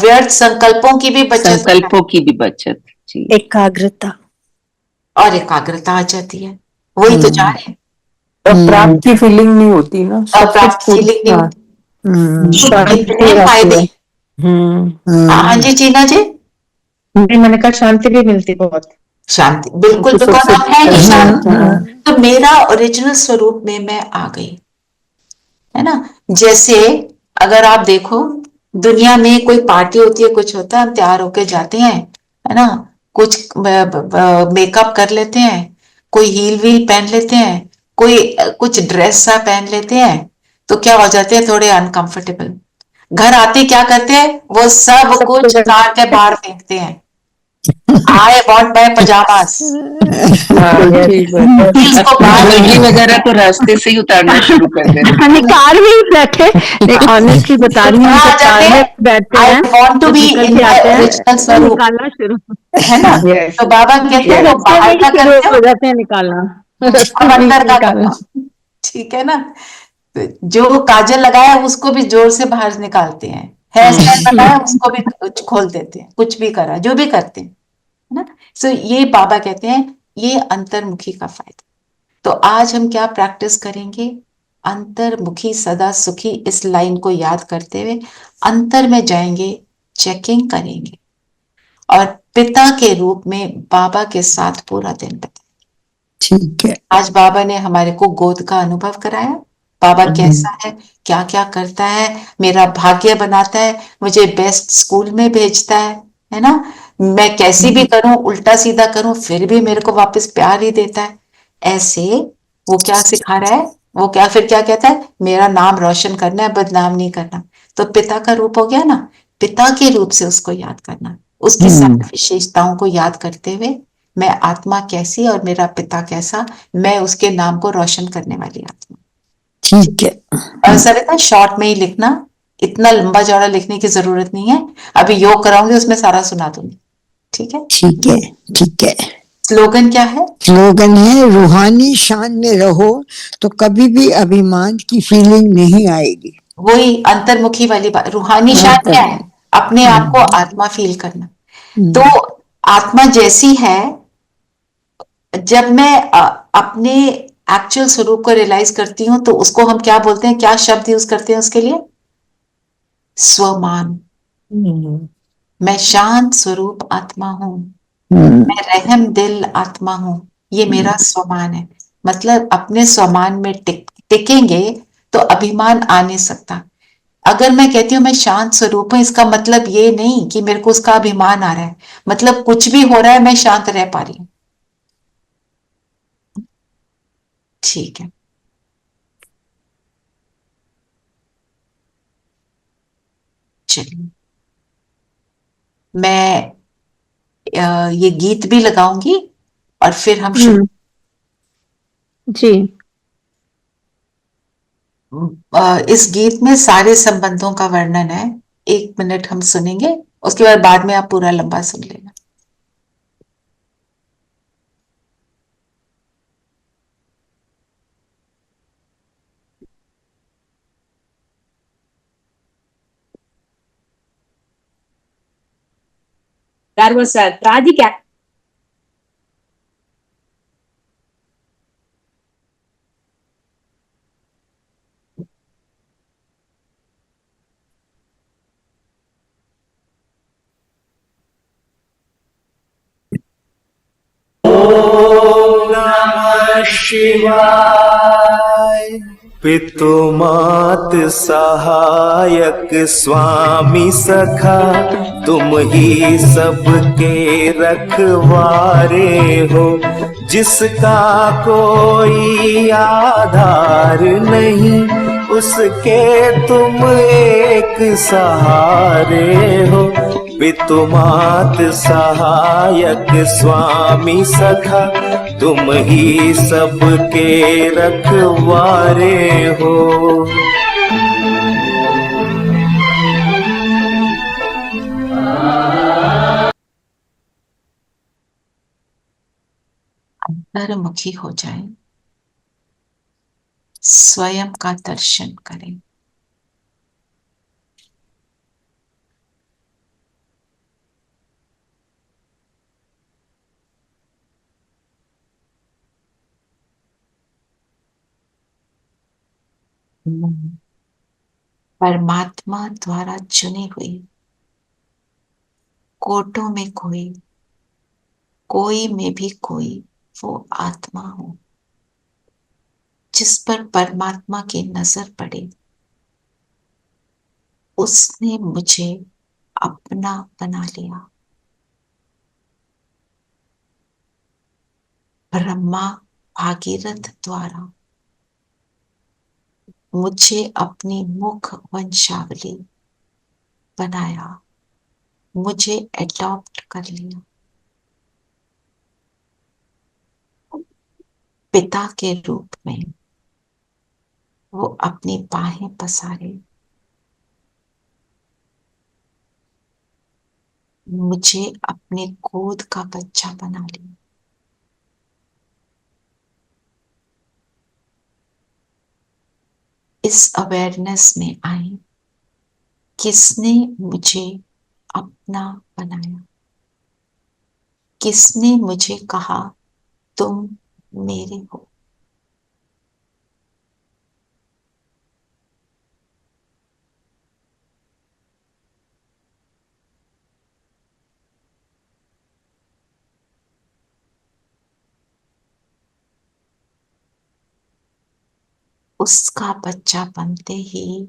व्यर्थ संकल्पों की भी बचत, संकल्पों की भी बचत जी, एकाग्रता, और एकाग्रता आ जाती है। वही तो जा रहे हैं, प्राप्त की फीलिंग नहीं होती ना, अप्राप्त फीलिंग नहीं होती। तो कितने फायदे। हाँ जी चीना जी, मैंने कहा शांति भी मिलती बहुत। शांति बिल्कुल, बिकॉज हम है ही शांति। तो मेरा ओरिजिनल स्वरूप में मैं आ गई, है ना। जैसे अगर आप देखो दुनिया में कोई पार्टी होती है, कुछ होता है, हम तैयार होके जाते हैं, है ना, कुछ मेकअप कर लेते हैं, कोई हील वील पहन लेते हैं, कोई कुछ ड्रेस सा पहन लेते हैं, तो क्या हो जाते हैं थोड़े अनकंफर्टेबल। घर आते क्या करते हैं, वो सब कुछ उतार के बाहर फेंकते हैं। I want my pyjamas, jewellery वगैरह तो रास्ते से ही उतारना शुरू कर देते मैंने कार में ही बैठे, ऑनेस्टली बता रही हूँ, कार में बैठते हैं, I want to be in my original स्वरूप, निकालना शुरू, है ना। तो बाबा कहते हैं वो बाहर का करते हो जाते हैं निकालना, हो, अंदर का करना, ठीक है ना। जो काजल लगाया उसको भी जोर से बाहर निकालते हैं, हेयर स्टाइल लगाया उसको भी खोल देते हैं, कुछ भी करा, जो भी करते हैं, है ना। सो ये बाबा कहते हैं ये अंतर्मुखी का फायदा। तो आज हम क्या प्रैक्टिस करेंगे, अंतर्मुखी सदा सुखी, इस लाइन को याद करते हुए अंतर में जाएंगे, चेकिंग करेंगे, और पिता के रूप में बाबा के साथ पूरा दिन बिताएंगे। ठीक है। आज बाबा ने हमारे को गोद का अनुभव कराया, बाबा कैसा है, क्या क्या करता है, मेरा भाग्य बनाता है, मुझे बेस्ट स्कूल में भेजता है ना। मैं कैसी भी करूं, उल्टा सीधा करूं, फिर भी मेरे को वापस प्यार ही देता है। ऐसे वो क्या सिखा रहा है, वो क्या फिर क्या कहता है, मेरा नाम रोशन करना है, बदनाम नहीं करना। तो पिता का रूप हो गया ना, पिता के रूप से उसको याद करना, उसकी सारी विशेषताओं को याद करते हुए, मैं आत्मा कैसी और मेरा पिता कैसा, मैं उसके नाम को रोशन करने वाली आत्मा। ठीक है। और सरिता शॉर्ट में ही लिखना, इतना लंबा चौड़ा लिखने की जरूरत नहीं है। अभी योग कराऊंगी उसमें सारा सुना दूंगी, ठीक है। ठीक है। ठीक है। स्लोगन क्या है? स्लोगन है रूहानी शान में रहो तो कभी भी अभिमान की फीलिंग नहीं आएगी। वही अंतर्मुखी वाली बात। रूहानी शान क्या है? अपने आप को आत्मा फील करना। तो आत्मा जैसी है, जब मैं अपने एक्चुअल स्वरूप को रियलाइज करती हूँ तो उसको हम क्या बोलते हैं, क्या शब्द यूज करते हैं उसके लिए? स्वमान। मैं शांत स्वरूप आत्मा हूं, मैं रहम दिल आत्मा हूं, ये मेरा स्वमान है। मतलब अपने स्वमान में टिकेंगे तो अभिमान आ नहीं सकता। अगर मैं कहती हूँ मैं शांत स्वरूप हूं, इसका मतलब ये नहीं कि मेरे को उसका अभिमान आ रहा है, मतलब कुछ भी हो रहा है मैं शांत रह पा रही हूं, ठीक है। चलिए मैं ये गीत भी लगाऊंगी और फिर हम शुरू। जी। इस गीत में सारे संबंधों का वर्णन है, 1 मिनट हम सुनेंगे, उसके बाद में आप पूरा लंबा सुन लेना। That was Radhika. ओम नमः शिवाय। पितु मात सहायक स्वामी सखा, तुम ही सबके रखवारे हो, जिसका कोई आधार नहीं, उसके तुम एक सहारे हो। पितुमात सहायक स्वामी सखा तुम ही सबके रखवारे हो। अंतर्मुखी हो जाए, स्वयं का दर्शन करें। परमात्मा द्वारा चुनी हुई कोटों में कोई में भी कोई वो आत्मा हो जिस पर परमात्मा की नजर पड़े, उसने मुझे अपना बना लिया। ब्रह्मा भागीरथ द्वारा मुझे अपनी मुख वंशावली बनाया, मुझे एडॉप्ट कर लिया। पिता के रूप में वो अपनी बाहें पसारे मुझे अपने गोद का बच्चा बना लिया। इस अवेयरनेस में आए, किसने मुझे अपना बनाया, किसने मुझे कहा तुम मेरे हो। उसका बच्चा बनते ही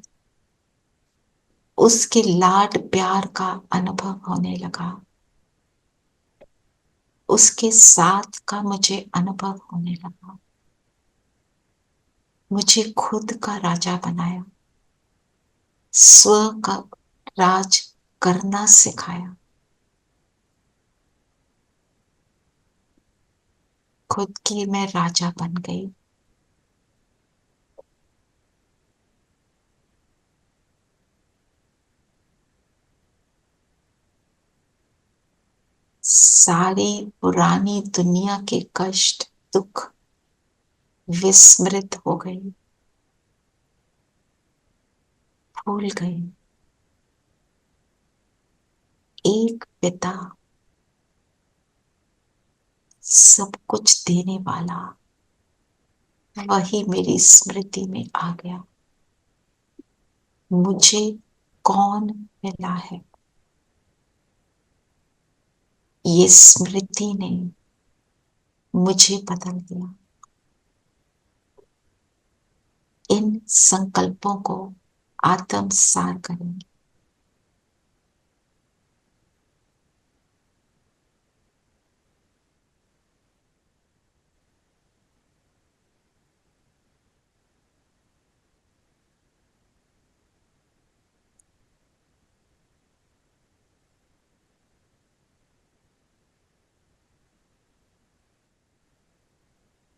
उसके लाड प्यार का अनुभव होने लगा, उसके साथ का मुझे अनुभव होने लगा। मुझे खुद का राजा बनाया, स्व का राज करना सिखाया। खुद की मैं राजा बन गई। सारी पुरानी दुनिया के कष्ट दुख विस्मृत हो गई, भूल गई। एक पिता सब कुछ देने वाला, वही मेरी स्मृति में आ गया। मुझे कौन मिला है, ये स्मृति ने मुझे बदल दिया। इन संकल्पों को आत्मसार करेंगे।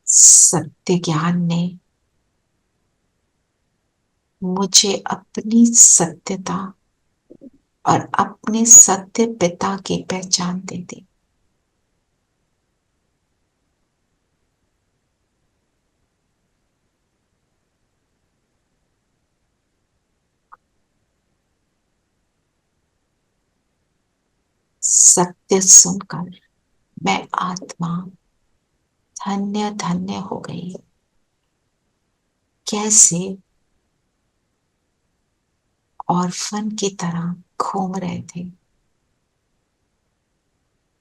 सत्य ज्ञान ने मुझे अपनी सत्यता और अपने सत्य पिता की पहचान दे दी। सत्य सुनकर मैं आत्मा धन्य धन्य हो गई। कैसे ऑर्फन की तरह घूम रहे थे,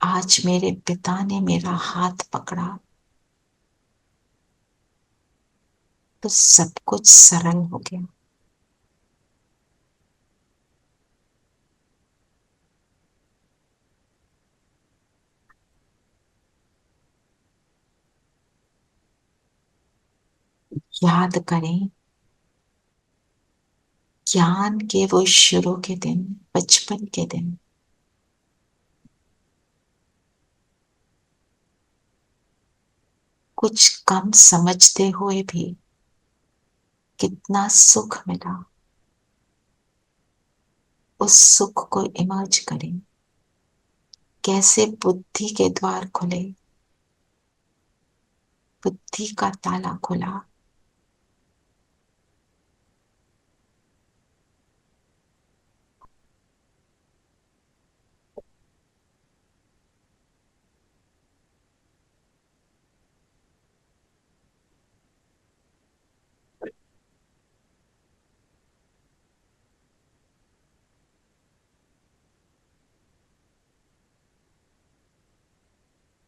आज मेरे पिता ने मेरा हाथ पकड़ा तो सब कुछ सरल हो गया। याद करें, ज्ञान के वो शुरू के दिन, बचपन के दिन, कुछ कम समझते हुए भी कितना सुख मिला, उस सुख को इमर्ज करें। कैसे बुद्धि के द्वार खुले, बुद्धि का ताला खुला।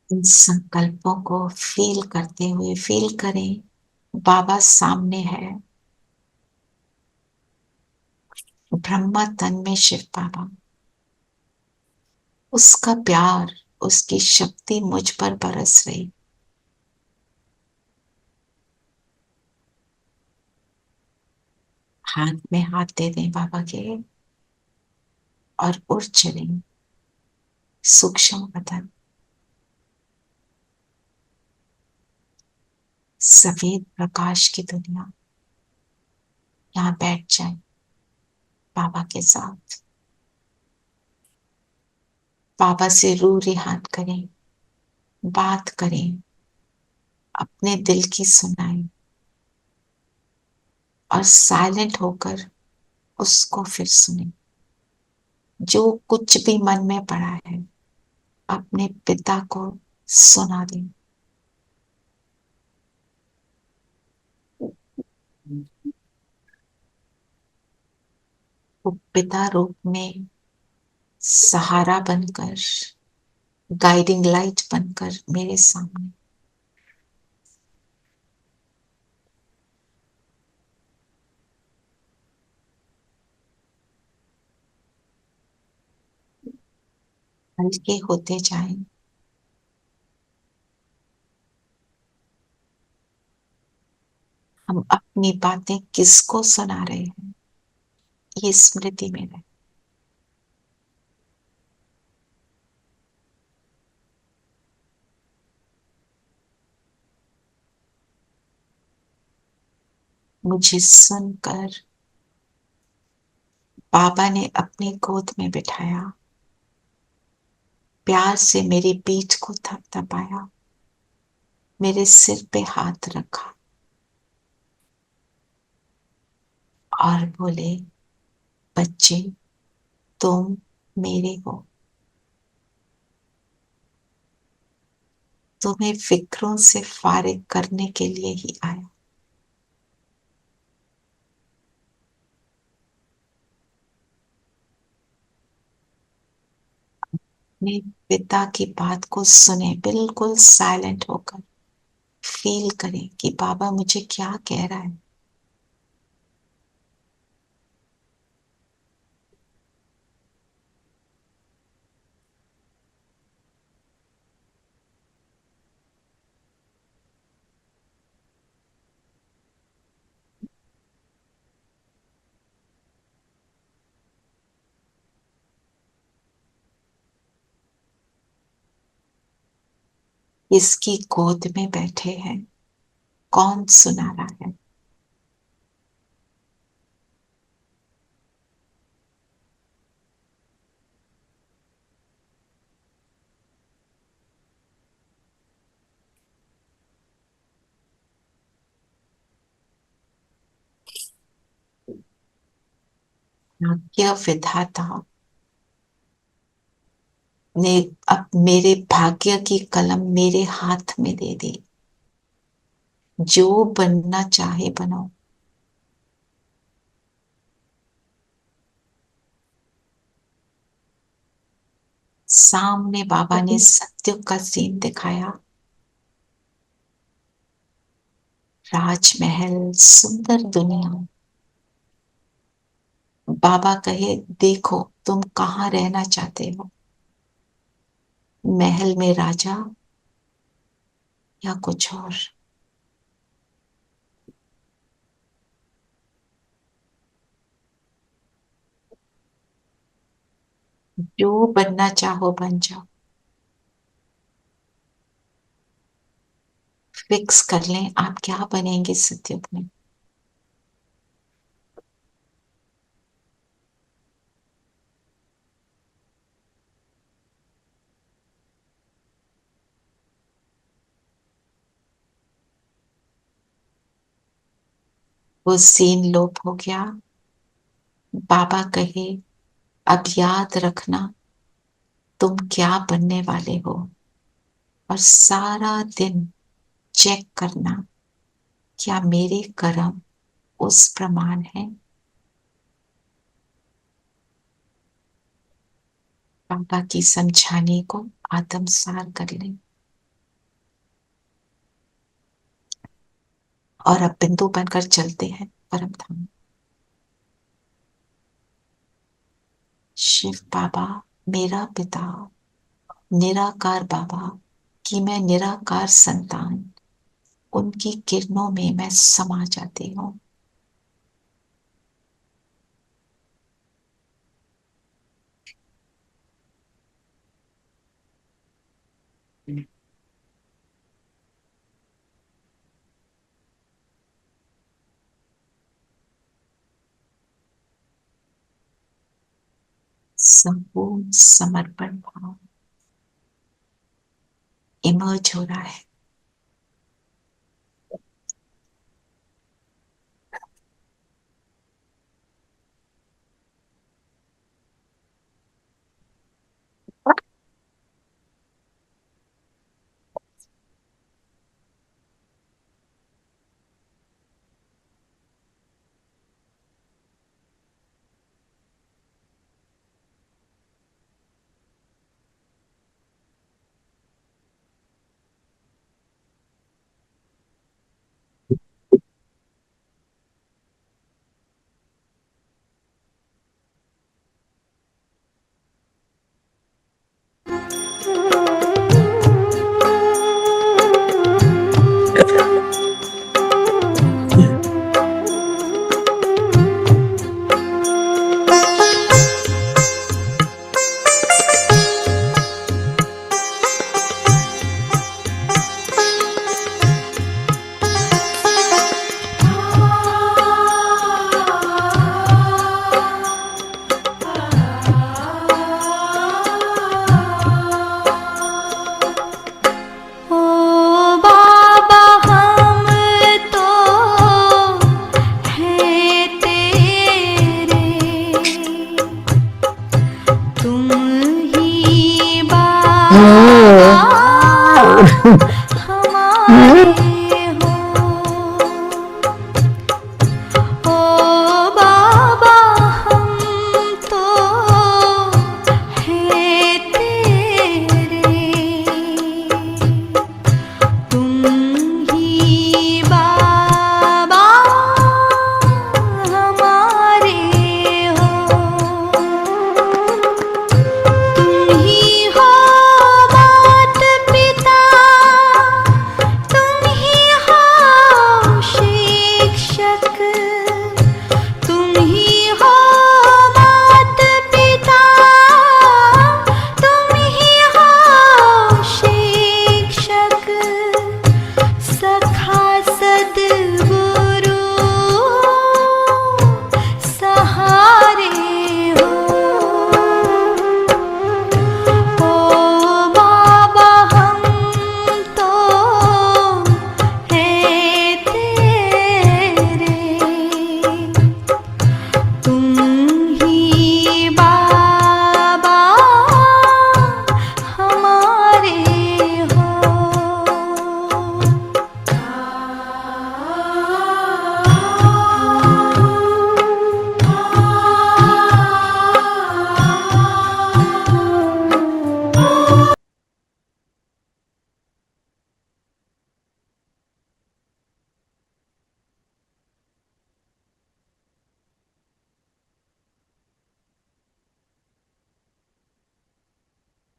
इन संकल्पों को फील करते हुए फील करें बाबा सामने है, ब्रह्मा तन में शिव बाबा। उसका प्यार, उसकी शक्ति मुझ पर बरस रही। हाथ में हाथ दे दें बाबा के और उड़ चलें सूक्ष्म बदन। सफेद प्रकाश की दुनिया, यहाँ बैठ जाए बाबा के साथ। बाबा से रूह रिहान करें, बात करें, अपने दिल की सुनाएं और साइलेंट होकर उसको फिर सुने। जो कुछ भी मन में पड़ा है अपने पिता को सुना दें। वो पिता रूप में सहारा बनकर, गाइडिंग लाइट बनकर मेरे सामने। हल्के होते जाएं। हम अपनी बातें किसको सुना रहे हैं, ये स्मृति में रहे। मुझे सुनकर बाबा ने अपनी गोद में बिठाया, प्यार से मेरी पीठ को थपथपाया, मेरे सिर पे हाथ रखा और बोले, बच्चे तुम मेरे हो, तुम्हें फिक्रों से फारिग करने के लिए ही आया। अपने पिता की बात को सुने, बिल्कुल साइलेंट होकर फील करें कि बाबा मुझे क्या कह रहा है। इसकी गोद में बैठे हैं, कौन सुना रहा है? भाग्य विधाता ने अब मेरे भाग्य की कलम मेरे हाथ में दे दी। जो बनना चाहे बनो। सामने बाबा ने सत्य का सीन दिखाया। राजमहल, सुंदर दुनिया। बाबा कहे, देखो तुम कहाँ रहना चाहते हो, महल में राजा या कुछ और। जो बनना चाहो बन जाओ। फिक्स कर लें आप क्या बनेंगे सतयुग में। वो सीन लोप हो गया। बाबा कहे अब याद रखना तुम क्या बनने वाले हो, और सारा दिन चेक करना क्या मेरे कर्म उस प्रमाण है। बाबा की समझाने को आत्मसार कर लें। और अब बिंदु बनकर चलते हैं परम धाम। शिव बाबा मेरा पिता, निराकार बाबा कि मैं निराकार संतान, उनकी किरणों में मैं समा जाती हूँ। संपूर्ण समर्पण भाव इमर्ज हो रहा है।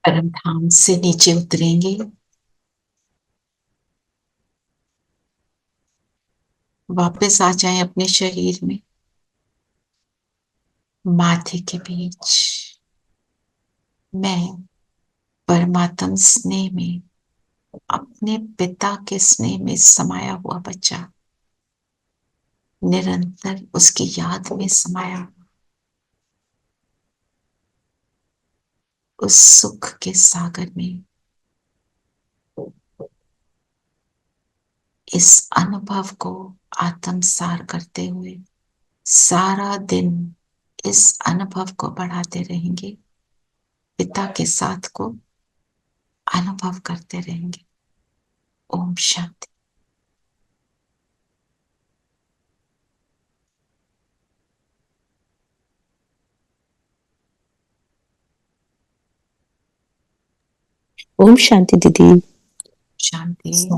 परम धाम से नीचे उतरेंगे। वापस आ जाएं अपने शरीर में। माथे के बीच मैं परमात्म स्नेह में अपने पिता के स्नेह में समाया हुआ बच्चा निरंतर उसकी याद में समाया हुआ, उस सुख के सागर में इस अनुभव को आत्मसार करते हुए सारा दिन इस अनुभव को बढ़ाते रहेंगे, पिता के साथ को अनुभव करते रहेंगे। ओम शांति। ओम शांति दीदी। शांति।